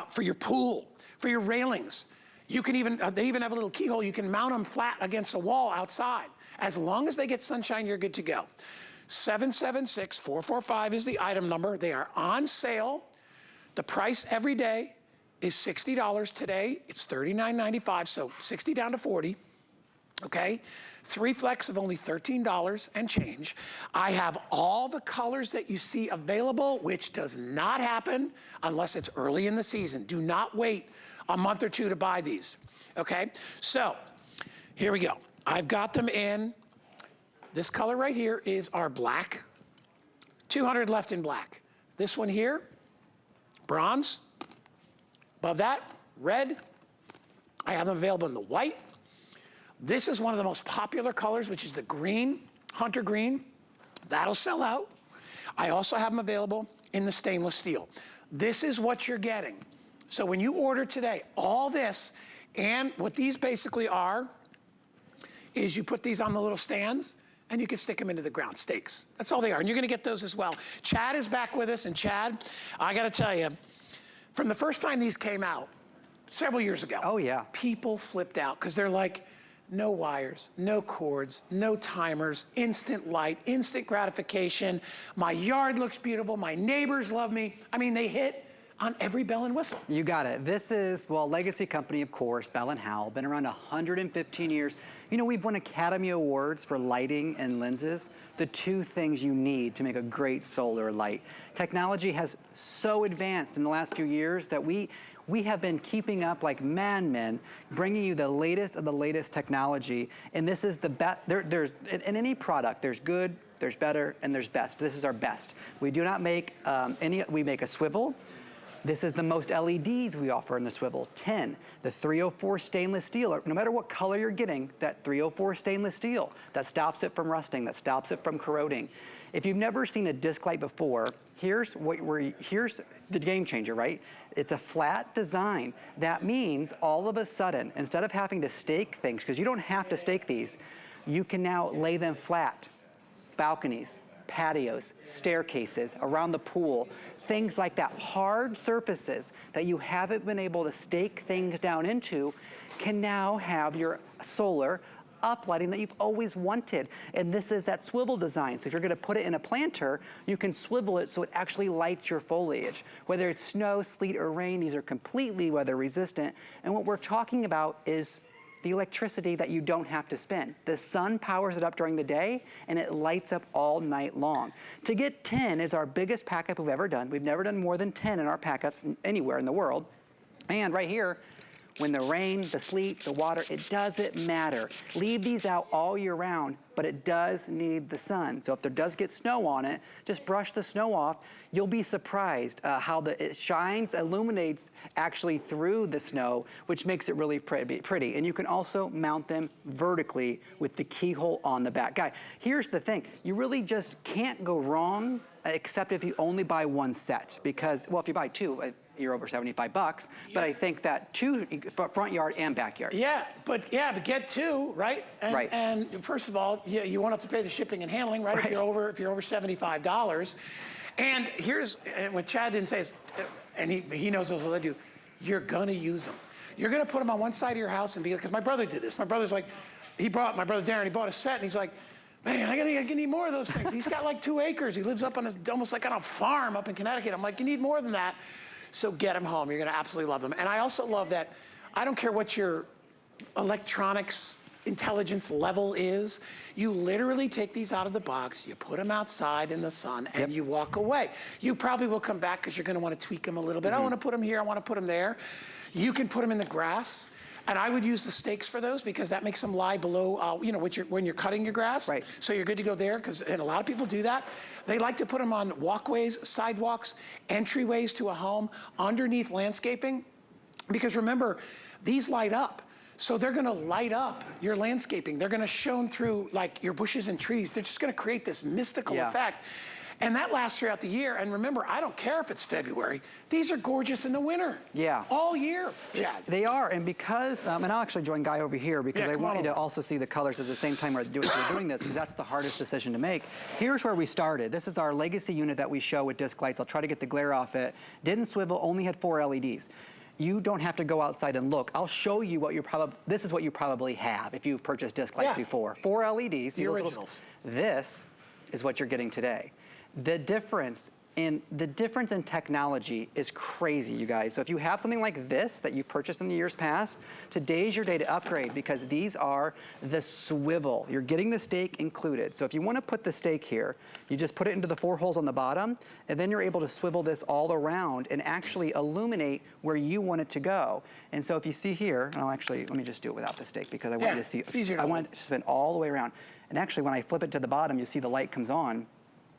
for your pool, for your railings. You can even, they even have a little keyhole. You can mount them flat against a wall outside. As long as they get sunshine, you're good to go. 776-445 is the item number. They are on sale. The price every day is $60. Today, it's $39.95, so 60 down to 40. Okay, 3 flex of only $13 and change. I have all the colors that you see available, which does not happen unless it's early in the season. Do not wait a month or two to buy these, okay? So, here we go. I've got them in, this color right here is our black, 200 left in black. This one here, bronze. Above that, red. I have them available in the white. This is one of the most popular colors, which is the green, hunter green. That'll sell out. I also have them available in the stainless steel. This is what you're getting. So when you order today, all this, and what these basically are, is you put these on the little stands, and you can stick them into the ground, stakes. That's all they are, and you're gonna get those as well. Chad is back with us, and Chad, I gotta tell you, from the first time these came out, several years ago, people flipped out, because they're like, no wires, no cords, no timers, instant light, instant gratification. My yard looks beautiful. My neighbors love me. I mean, they hit on every bell and whistle.
You got it. This is, well, legacy company, of course, Bell & Howell, been around 115 years. You know, we've won Academy Awards for lighting and lenses, the 2 things you need to make a great solar light. Technology has so advanced in the last few years that we have been keeping up like madmen, bringing you the latest of the latest technology. And this is the best, in any product, there's good, There's better and there's best. This is our best. We do not make we make a swivel. This is the most LEDs we offer in the swivel, 10. The 304 stainless steel, no matter what color you're getting, that 304 stainless steel, that stops it from rusting, that stops it from corroding. If you've never seen a disc light before, here's the game changer, right? It's a flat design. That means all of a sudden, instead of having to stake things, because you don't have to stake these, you can now lay them flat. Balconies, patios, staircases, around the pool, things like that. Hard surfaces that you haven't been able to stake things down into can now have your solar uplighting that you've always wanted. And this is that swivel design. So if you're gonna put it in a planter, you can swivel it so it actually lights your foliage. Whether it's snow, sleet, or rain, these are completely weather resistant. And what we're talking about is the electricity that you don't have to spend. The sun powers it up during the day and it lights up all night long. To get 10 is our biggest pack up we've ever done. We've never done more than 10 in our pack ups anywhere in the world. And right here, when the rain, the sleet, the water, it doesn't matter. Leave these out all year round, but it does need the sun. So if there does get snow on it, just brush the snow off. You'll be surprised how it shines, illuminates actually through the snow, which makes it really pretty. And you can also mount them vertically with the keyhole on the back. Guy, here's the thing. You really just can't go wrong except if you only buy one set. Because, well, if you buy two, you're over 75 bucks, but I think that two, front yard and backyard.
Yeah, but get two, right? And,
right.
And first of all, you won't have to pay the shipping and handling, right? If you're over $75. And here's what Chad didn't say is, and he knows this what I do. You're gonna use them. You're gonna put them on one side of your house and be like, because my brother did this. My brother's like, my brother Darren, he bought a set and he's like, man, I need more of those things. He's got like 2 acres. He lives up on almost like on a farm up in Connecticut. I'm like, you need more than that. So get them home. You're gonna absolutely love them. And I also love that, I don't care what your electronics intelligence level is, you literally take these out of the box, you put them outside in the sun, and you walk away. You probably will come back because you're gonna wanna tweak them a little bit. I wanna put them here, I wanna put them there. You can put them in the grass. And I would use the stakes for those because that makes them lie below, when you're cutting your grass.
Right.
So you're good to go there, and a lot of people do that. They like to put them on walkways, sidewalks, entryways to a home, underneath landscaping. Because remember, these light up. So they're gonna light up your landscaping. They're gonna shone through like your bushes and trees. They're just gonna create this mystical effect. And that lasts throughout the year. And remember, I don't care if it's February. These are gorgeous in the winter.
Yeah.
All year, Chad.
They are, and because, and I'll actually join Guy over here because I want you to also see the colors at the same time we're doing this, because that's the hardest decision to make. Here's where we started. This is our legacy unit that we show with disc lights. I'll try to get the glare off it. Didn't swivel, only had 4 LEDs. You don't have to go outside and look. I'll show you what this is what you probably have if you've purchased disc lights before. 4 LEDs.
The originals.
This is what you're getting today. The difference in technology is crazy, you guys. So if you have something like this that you purchased in the years past, today's your day to upgrade because these are the swivel. You're getting the stake included. So if you want to put the stake here, you just put it into the 4 holes on the bottom, and then you're able to swivel this all around and actually illuminate where you want it to go. And so if you see here, and let me just do it without the stake because I want you to see, I want it to spin all the way around. And actually when I flip it to the bottom, you see the light comes on.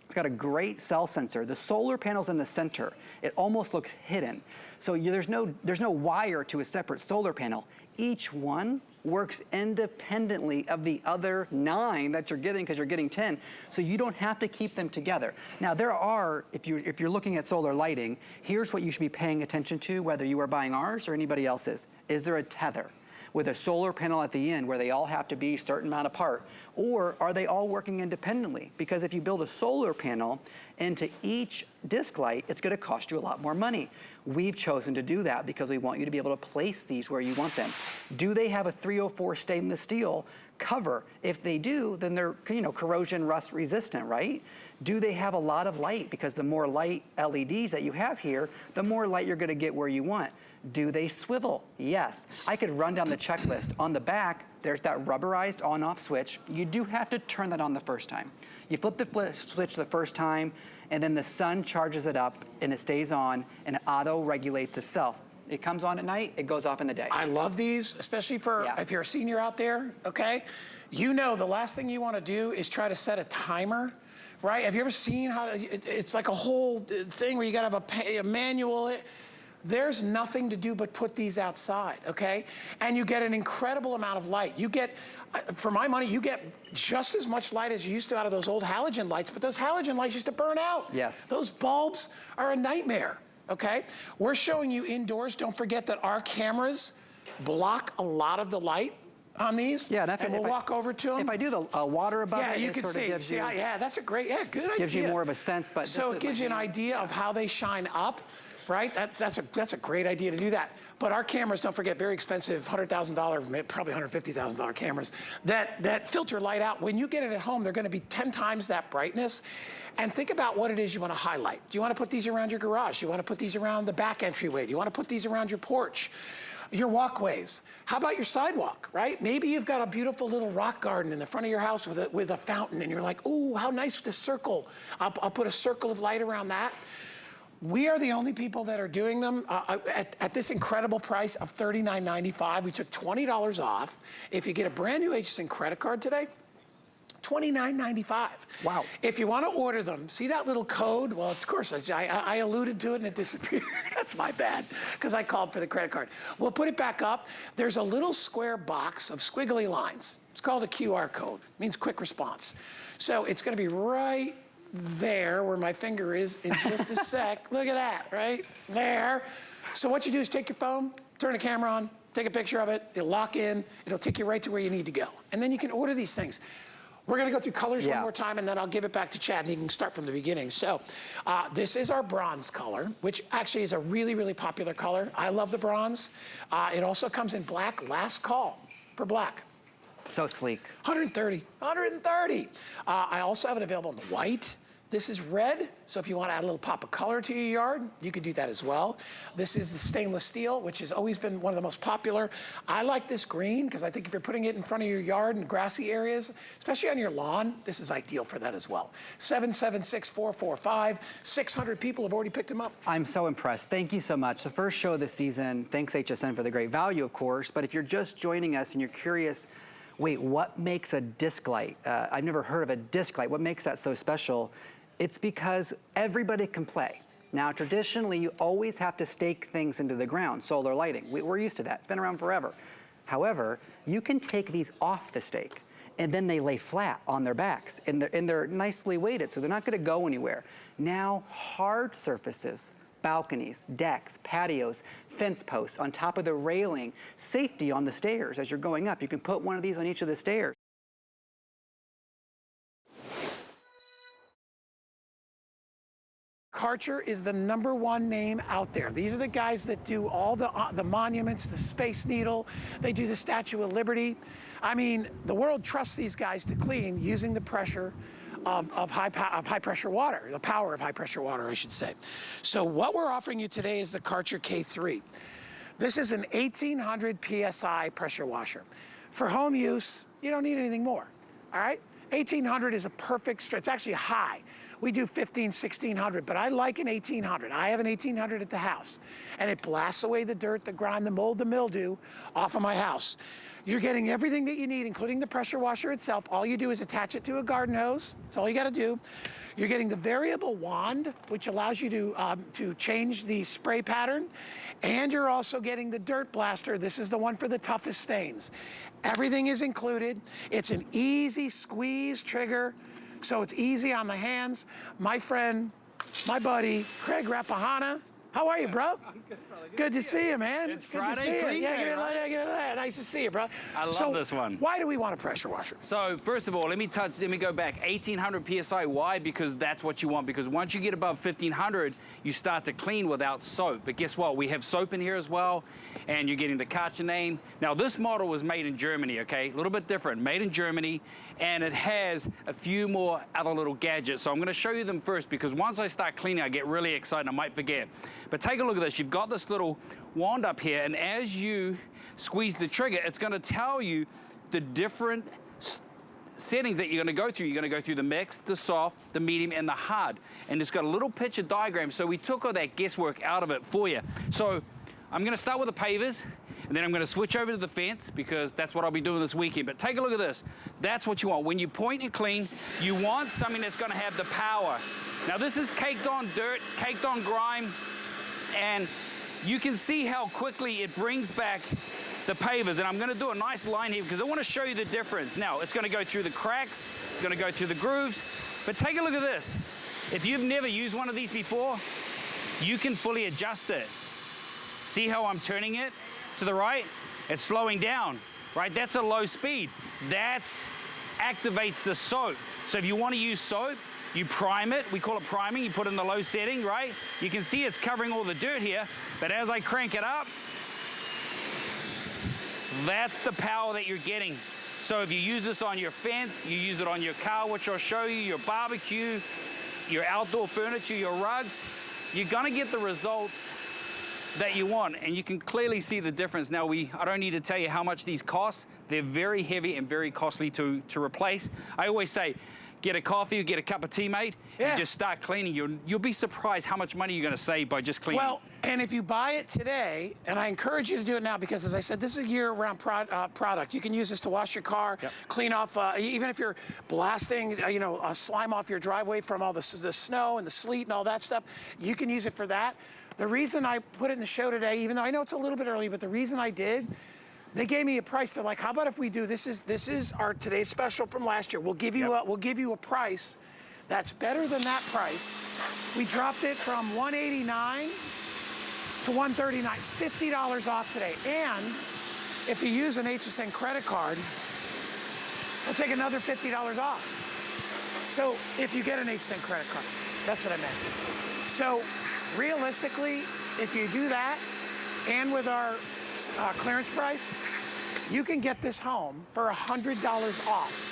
It's got a great cell sensor. The solar panel's in the center. It almost looks hidden. So there's no wire to a separate solar panel. Each one works independently of the other 9 that you're getting because you're getting 10. So you don't have to keep them together. Now there are, if you're looking at solar lighting, here's what you should be paying attention to, whether you are buying ours or anybody else's. Is there a tether with a solar panel at the end where they all have to be a certain amount apart? Or are they all working independently? Because if you build a solar panel into each disc light, it's gonna cost you a lot more money. We've chosen to do that because we want you to be able to place these where you want them. Do they have a 304 stainless steel cover? If they do, then they're corrosion rust resistant, right? Do they have a lot of light? Because the more light LEDs that you have here, the more light you're gonna get where you want. Do they swivel? Yes. I could run down the checklist. On the back, there's that rubberized on-off switch. You do have to turn that on the first time. You flip the switch the first time, and then the sun charges it up, and it stays on, and it auto-regulates itself. It comes on at night, it goes off in the day.
I love these, especially for if you're a senior out there, okay? You know the last thing you want to do is try to set a timer right? Have you ever seen how it's like a whole thing where you gotta have a manual? There's nothing to do but put these outside, okay? And you get an incredible amount of light. You get, for my money, you get just as much light as you used to out of those old halogen lights, but those halogen lights used to burn out.
Yes.
Those bulbs are a nightmare, okay? We're showing you indoors. Don't forget that our cameras block a lot of the light on these.
Yeah,
and we'll walk over to them.
If I do the water above it,
you
it
can
sort
see.
of gives you,
Yeah, that's a great, good idea.
gives you more of a sense. But
so it gives you an idea of how they shine up, right? That's a great idea to do that. But our cameras, don't forget, very expensive, $100,000, probably $150,000 cameras that filter light out. When you get it at home, they're going to be 10 times that brightness. And think about what it is you want to highlight. Do you want to put these around your garage? Do you want to put these around the back entryway? Do you want to put these around your porch? Your walkways. How about your sidewalk, right? Maybe you've got a beautiful little rock garden in the front of your house with a fountain, and you're like, ooh, how nice this circle. I'll put a circle of light around that. We are the only people that are doing them at this incredible price of $39.95. We took $20 off. If you get a brand new HSN credit card today, $29.95.
Wow.
If you want to order them, see that little code? Well, of course, I alluded to it and it disappeared. That's my bad, because I called for the credit card. We'll put it back up. There's a little square box of squiggly lines. It's called a QR code. It means quick response. So it's going to be right there where my finger is in just a sec. Look at that, right there. So what you do is take your phone, turn the camera on, take a picture of it, it'll lock in, it'll take you right to where you need to go. And then you can order these things. We're gonna go through colors one more time, and then I'll give it back to Chad, and he can start from the beginning. So this is our bronze color, which actually is a really, really popular color. I love the bronze. It also comes in black, last call for black.
So sleek.
130. I also have it available in white. This is red, so if you want to add a little pop of color to your yard, you could do that as well. This is the stainless steel, which has always been one of the most popular. I like this green because I think if you're putting it in front of your yard and grassy areas, especially on your lawn, this is ideal for that as well. 776-445. 600 people have already picked them up.
I'm so impressed. Thank you so much. The first show of the season. Thanks HSN for the great value, of course. But if you're just joining us and you're curious, wait, what makes a disc light? I've never heard of a disc light. What makes that so special? It's because everybody can play. Now, traditionally, you always have to stake things into the ground, solar lighting. We're used to that. It's been around forever. However, you can take these off the stake, and then they lay flat on their backs, and they're nicely weighted, so they're not going to go anywhere. Now, hard surfaces, balconies, decks, patios, fence posts on top of the railing, safety on the stairs as you're going up. You can put one of these on each of the stairs.
Karcher is the #1 name out there. These are the guys that do all the monuments, the Space Needle. They do the Statue of Liberty. I mean, the world trusts these guys to clean using the pressure of high pressure water, the power of high pressure water, I should say. So what we're offering you today is the Karcher K3. This is an 1800 PSI pressure washer. For home use, you don't need anything more, all right? 1800 is a perfect, it's actually high. We do 15, 1600, but I like an 1800. I have an 1800 at the house, and it blasts away the dirt, the grime, the mold, the mildew off of my house. You're getting everything that you need, including the pressure washer itself. All you do is attach it to a garden hose. That's all you gotta do. You're getting the variable wand, which allows you to change the spray pattern. And you're also getting the dirt blaster. This is the one for the toughest stains. Everything is included. It's an easy squeeze trigger, so it's easy on the hands. My friend, my buddy, Craig Rapahana. How are you, bro?
I'm good, brother.
Good to see you, man.
It's
good
Friday
to see you.
clean
Yeah,
day,
give it
right?
that. Nice to see you, bro.
I love this one.
Why do we want a pressure washer?
So first of all, let me go back. 1800 PSI, why? Because that's what you want. Because once you get above 1500, you start to clean without soap. But guess what? We have soap in here as well, and you're getting the Karcher name. Now this model was made in Germany, okay? A little bit different, made in Germany, and it has a few more other little gadgets. So I'm gonna show you them first, because once I start cleaning, I get really excited, I might forget. But take a look at this. You've got this little wand up here, and as you squeeze the trigger, it's gonna tell you the different settings that you're gonna go through. You're gonna go through the mix, the soft, the medium, and the hard. And it's got a little picture diagram, so we took all that guesswork out of it for you. So I'm gonna start with the pavers, and then I'm gonna switch over to the fence because that's what I'll be doing this weekend. But take a look at this. That's what you want. When you point and clean, you want something that's gonna have the power. Now this is caked on dirt, caked on grime, and you can see how quickly it brings back the pavers. And I'm gonna do a nice line here because I wanna show you the difference. Now, it's gonna go through the cracks, it's gonna go through the grooves, but take a look at this. If you've never used one of these before, you can fully adjust it. See how I'm turning it to the right? It's slowing down, right? That's a low speed. That activates the soap. So if you want to use soap, you prime it. We call it priming. You put it in the low setting, right? You can see it's covering all the dirt here, but as I crank it up, that's the power that you're getting. So if you use this on your fence, you use it on your car, which I'll show you, your barbecue, your outdoor furniture, your rugs, you're gonna get the results that you want, and you can clearly see the difference. Now, I don't need to tell you how much these cost. They're very heavy and very costly to replace. I always say, get a coffee or get a cup of tea, mate, and just start cleaning. You'll be surprised how much money you're gonna save by just cleaning.
Well, and if you buy it today, and I encourage you to do it now because, as I said, this is a year-round product. You can use this to wash your car, clean off, even if you're blasting, slime off your driveway from all the snow and the sleet and all that stuff, you can use it for that. The reason I put it in the show today, even though I know it's a little bit early, but the reason I did, they gave me a price. They're like, how about if we do, this is our today's special from last year. We'll give you a price that's better than that price. We dropped it from $189 to $139. It's $50 off today. And if you use an HSN credit card, we'll take another $50 off. So if you get an HSN credit card, that's what I meant. So realistically, if you do that, and with our clearance price, you can get this home for $100 off.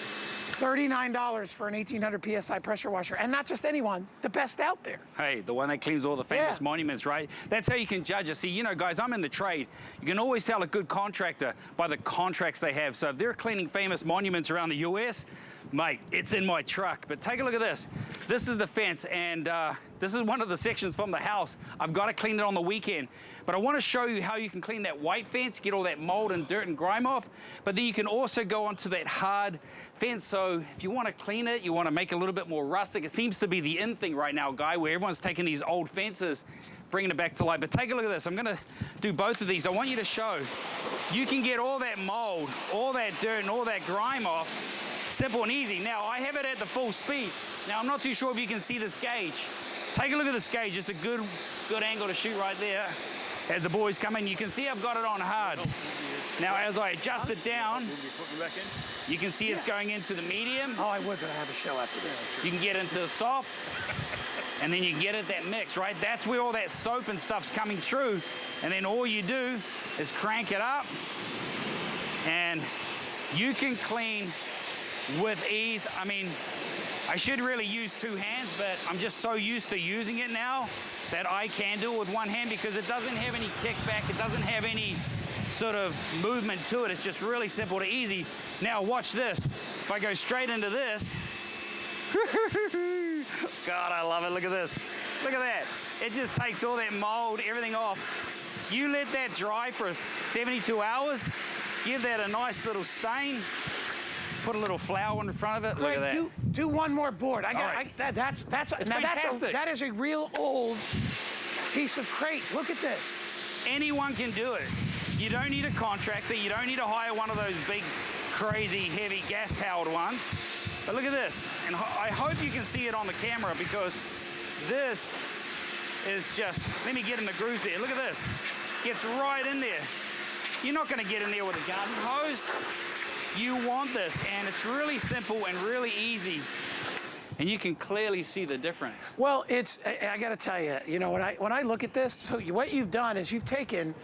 $39 for an 1800 PSI pressure washer. And not just anyone, the best out there.
Hey, the one that cleans all the famous monuments, right? That's how you can judge it. See, guys, I'm in the trade. You can always tell a good contractor by the contracts they have. So if they're cleaning famous monuments around the US, mate, it's in my truck. But take a look at this. This is the fence, and this is one of the sections from the house. I've got to clean it on the weekend. But I want to show you how you can clean that white fence, get all that mold and dirt and grime off. But then you can also go onto that hard fence. So if you want to clean it, you want to make it a little bit more rustic. It seems to be the in thing right now, Guy, where everyone's taking these old fences, bringing it back to life. But take a look at this. I'm going to do both of these. I want you to show you can get all that mold, all that dirt, and all that grime off. Simple and easy. Now, I have it at the full speed. Now, I'm not too sure if you can see this gauge. Take a look at this gauge. It's a good angle to shoot right there. As the boys come in, you can see I've got it on hard. Now, as I adjust it down, you can see it's going into the medium.
Oh, I would, but I have a show after this.
You can get into the soft, and then you get it that mix, right? That's where all that soap and stuff's coming through. And then all you do is crank it up, and you can clean with ease. I mean, I should really use two hands, but I'm just so used to using it now that I can do it with one hand because it doesn't have any kickback. It doesn't have any sort of movement to it. It's just really simple to easy. Now watch this. If I go straight into this, God, I love it. Look at this. Look at that. It just takes all that mold, everything off. You let that dry for 72 hours, give that a nice little stain, put a little flour in front of it.
Greg,
look at that.
Do one more board.
It's fantastic.
That is a real old piece of crate. Look at this.
Anyone can do it. You don't need a contractor. You don't need to hire one of those big, crazy, heavy gas-powered ones. But look at this. And I hope you can see it on the camera because this is just, let me get in the grooves there. Look at this. Gets right in there. You're not going to get in there with a garden hose. You want this, and it's really simple and really easy, and you can clearly see the difference.
Well, I got to tell you, when I look at this, so what you've done is you've taken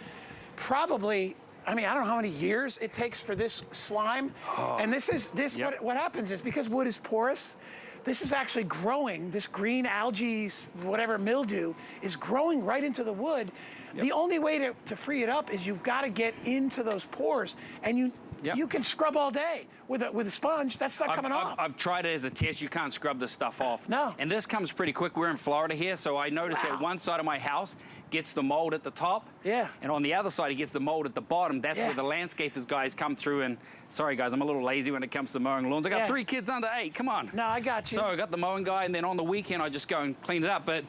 probably, I don't know how many years it takes for this slime, and what happens is because wood is porous, this is actually growing, this green algae, whatever mildew, is growing right into the wood. The only way to free it up is you've got to get into those pores, and you can scrub all day with a sponge. That's not coming off.
I've tried it as a test. You can't scrub this stuff off.
No.
And this comes pretty quick. We're in Florida here, so I noticed that one side of my house gets the mold at the top.
Yeah.
And on the other side, he gets the mold at the bottom. That's where the landscapers guys come through and, sorry guys, I'm a little lazy when it comes to mowing lawns. I got 3 kids under 8, come on.
No, I got you.
So I got the mowing guy, and then on the weekend, I just go and clean it up. But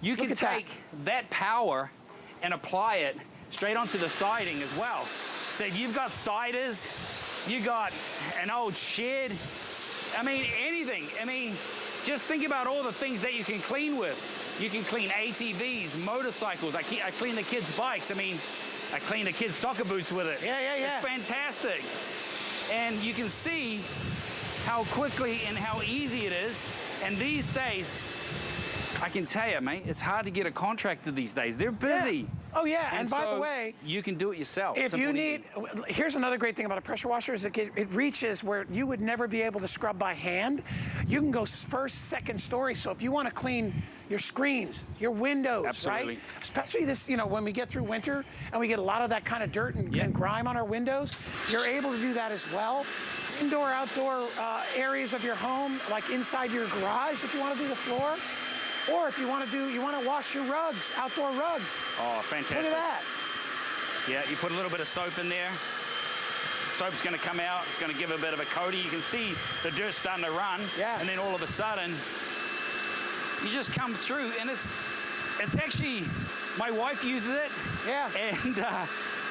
you can take that power and apply it straight onto the siding as well. So if you've got siders, you got an old shed, I mean, anything. I mean, just think about all the things that you can clean with. You can clean ATVs, motorcycles. I clean the kids' bikes. I mean, I clean the kids' soccer boots with it.
Yeah.
It's fantastic. And you can see how quickly and how easy it is. And these days, I can tell you, mate, it's hard to get a contractor these days. They're busy.
Yeah. Oh, yeah, and by the way,
you can do it yourself.
If you need, here's another great thing about a pressure washer is it reaches where you would never be able to scrub by hand. You can go first, second story. So if you want to clean your screens, your windows, right? Especially this, you know, when we get through winter and we get a lot of that kind of dirt and grime on our windows, you're able to do that as well. Indoor, outdoor areas of your home, like inside your garage if you want to do the floor. Or if you want to wash your rugs, outdoor rugs.
Oh, fantastic.
Look at that.
Yeah, you put a little bit of soap in there. Soap's going to come out. It's going to give a bit of a coating. You can see the dirt starting to run.
Yeah.
And then all of a sudden, you just come through, and it's actually, my wife uses it.
Yeah.
And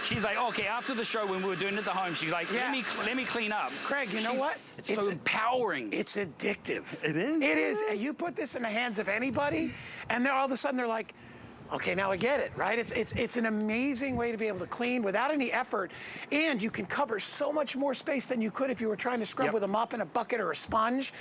she's like, okay, after the show when we were doing it at the home, she's like, let me clean up.
Craig, you know what?
It's so empowering.
It's addictive.
It is?
It is. And you put this in the hands of anybody, and then all of a sudden they're like, okay, now I get it, right? It's an amazing way to be able to clean without any effort, and you can cover so much more space than you could if you were trying to scrub with a mop and a bucket or a sponge,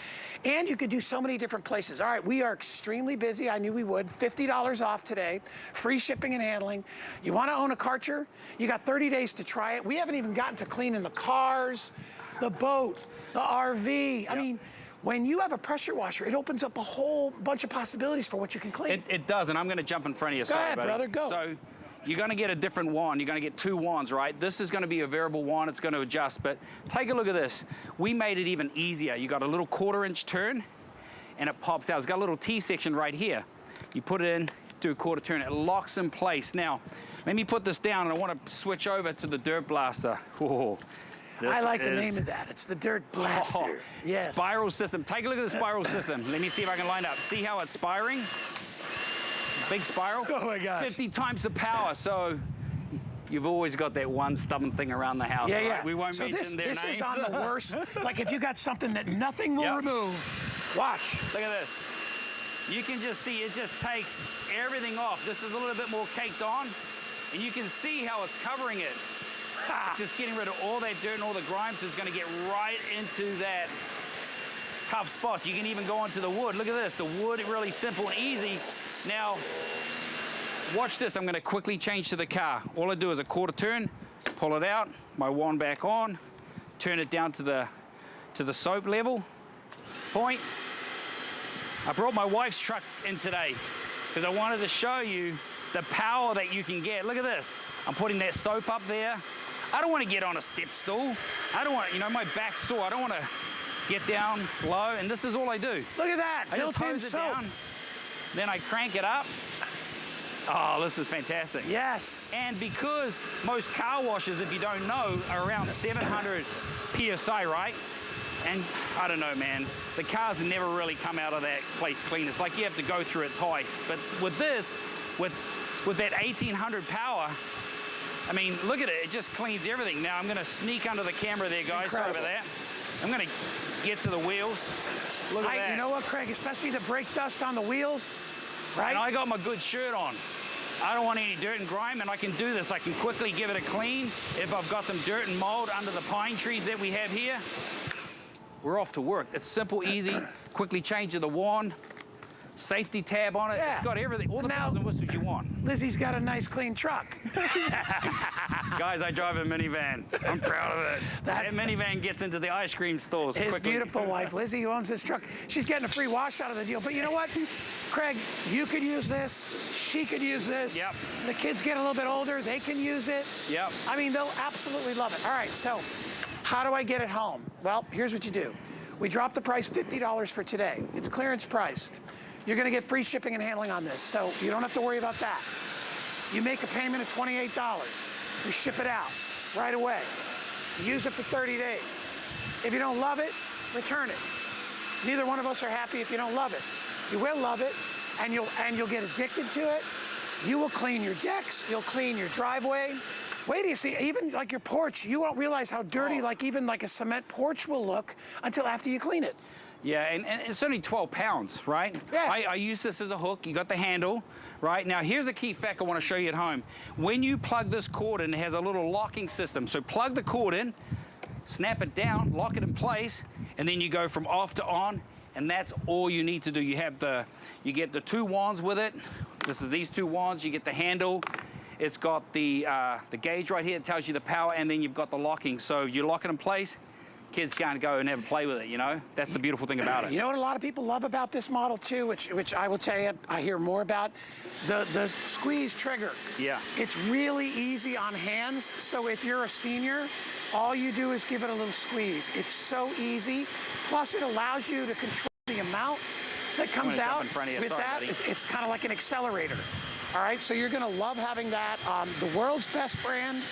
and you could do so many different places. All right, we are extremely busy. I knew we would. $50 off today, free shipping and handling. You want to own a Karcher? You got 30 days to try it. We haven't even gotten to cleaning the cars, the boat, the RV. I mean, when you have a pressure washer, it opens up a whole bunch of possibilities for what you can clean.
It does, and I'm going to jump in front of you.
Go ahead, brother, go.
So you're going to get a different wand. You're going to get 2 wands, right? This is going to be a variable wand. It's going to adjust, but take a look at this. We made it even easier. You got a little 1/4-inch turn, and it pops out. It's got a little T-section right here. You put it in, do a 1/4 turn. It locks in place. Now, let me put this down, and I want to switch over to the Dirt Blaster. Whoa.
I like the name of that. It's the Dirt Blaster. Yes.
Spiral system. Take a look at the spiral system. Let me see if I can line up. See how it's spiraling? Big spiral.
Oh my gosh.
50 times the power. So you've always got that one stubborn thing around the house.
Yeah.
Right? We won't mention their
this
names.
is on the worst. Like if you got something that nothing will remove, watch.
Look at this. You can just see it just takes everything off. This is a little bit more caked on, and you can see how it's covering it. Just getting rid of all that dirt and all the grime, so it's going to get right into that tough spot. You can even go onto the wood. Look at this. The wood, really simple and easy. Now, watch this. I'm going to quickly change to the car. All I do is a 1/4 turn, pull it out, my wand back on, turn it down to the soap level point. I brought my wife's truck in today because I wanted to show you the power that you can get. Look at this. I'm putting that soap up there. I don't want to get on a step stool. I don't want, you know, my back's sore. I don't want to get down low, and this is all I do.
Look at that.
I just hose it down, then I crank it up. Oh, this is fantastic.
Yes.
And because most car washes, if you don't know, are around 700 PSI, right? And I don't know, man, the cars never really come out of that place clean. It's like you have to go through it twice. But with this, with that 1800 power, I mean, look at it. It just cleans everything. Now, I'm going to sneak under the camera there, guys. Sorry about that. I'm going to get to the wheels. Look at that.
You know what, Craig? Especially the brake dust on the wheels, right?
And I got my good shirt on. I don't want any dirt and grime, and I can do this. I can quickly give it a clean. If I've got some dirt and mold under the pine trees that we have here, we're off to work. It's simple, easy. Quickly change to the wand. Safety tab on it.
Yeah.
It's got everything, all the bells and whistles you want.
Lizzie's got a nice clean truck.
Guys, I drive a minivan. I'm proud of it. That minivan gets into the ice cream stores
His
quickly.
beautiful wife, Lizzie, who owns this truck, she's getting a free wash out of the deal. But you know what, Craig, you could use this. She could use this.
Yep.
The kids get a little bit older. They can use it.
Yep.
I mean, they'll absolutely love it. All right, so how do I get it home? Well, here's what you do. We dropped the price $50 for today. It's clearance priced. You're going to get free shipping and handling on this, so you don't have to worry about that. You make a payment of $28. We ship it out right away. You use it for 30 days. If you don't love it, return it. Neither one of us are happy if you don't love it. You will love it, and you'll get addicted to it. You will clean your decks, you'll clean your driveway. Wait till you see, even like your porch, you won't realize how dirty even like a cement porch will look until after you clean it.
Yeah, and it's only 12 pounds, right?
Yeah.
I use this as a hook. You got the handle, right? Now, here's a key fact I want to show you at home. When you plug this cord in, it has a little locking system. So plug the cord in, snap it down, lock it in place, and then you go from off to on, and that's all you need to do. You get the 2 wands with it. This is these 2 wands. You get the handle. It's got the gauge right here. It tells you the power, and then you've got the locking. So you lock it in place, kids can't go and have a play with it, you know? That's the beautiful thing about it.
You know what a lot of people love about this model too, which I will tell you, I hear more about? The squeeze trigger.
Yeah.
It's really easy on hands, so if you're a senior, all you do is give it a little squeeze. It's so easy. Plus it allows you to control the amount that comes out with that. It's kind of like an accelerator. All right, so you're gonna love having that. The world's best brand.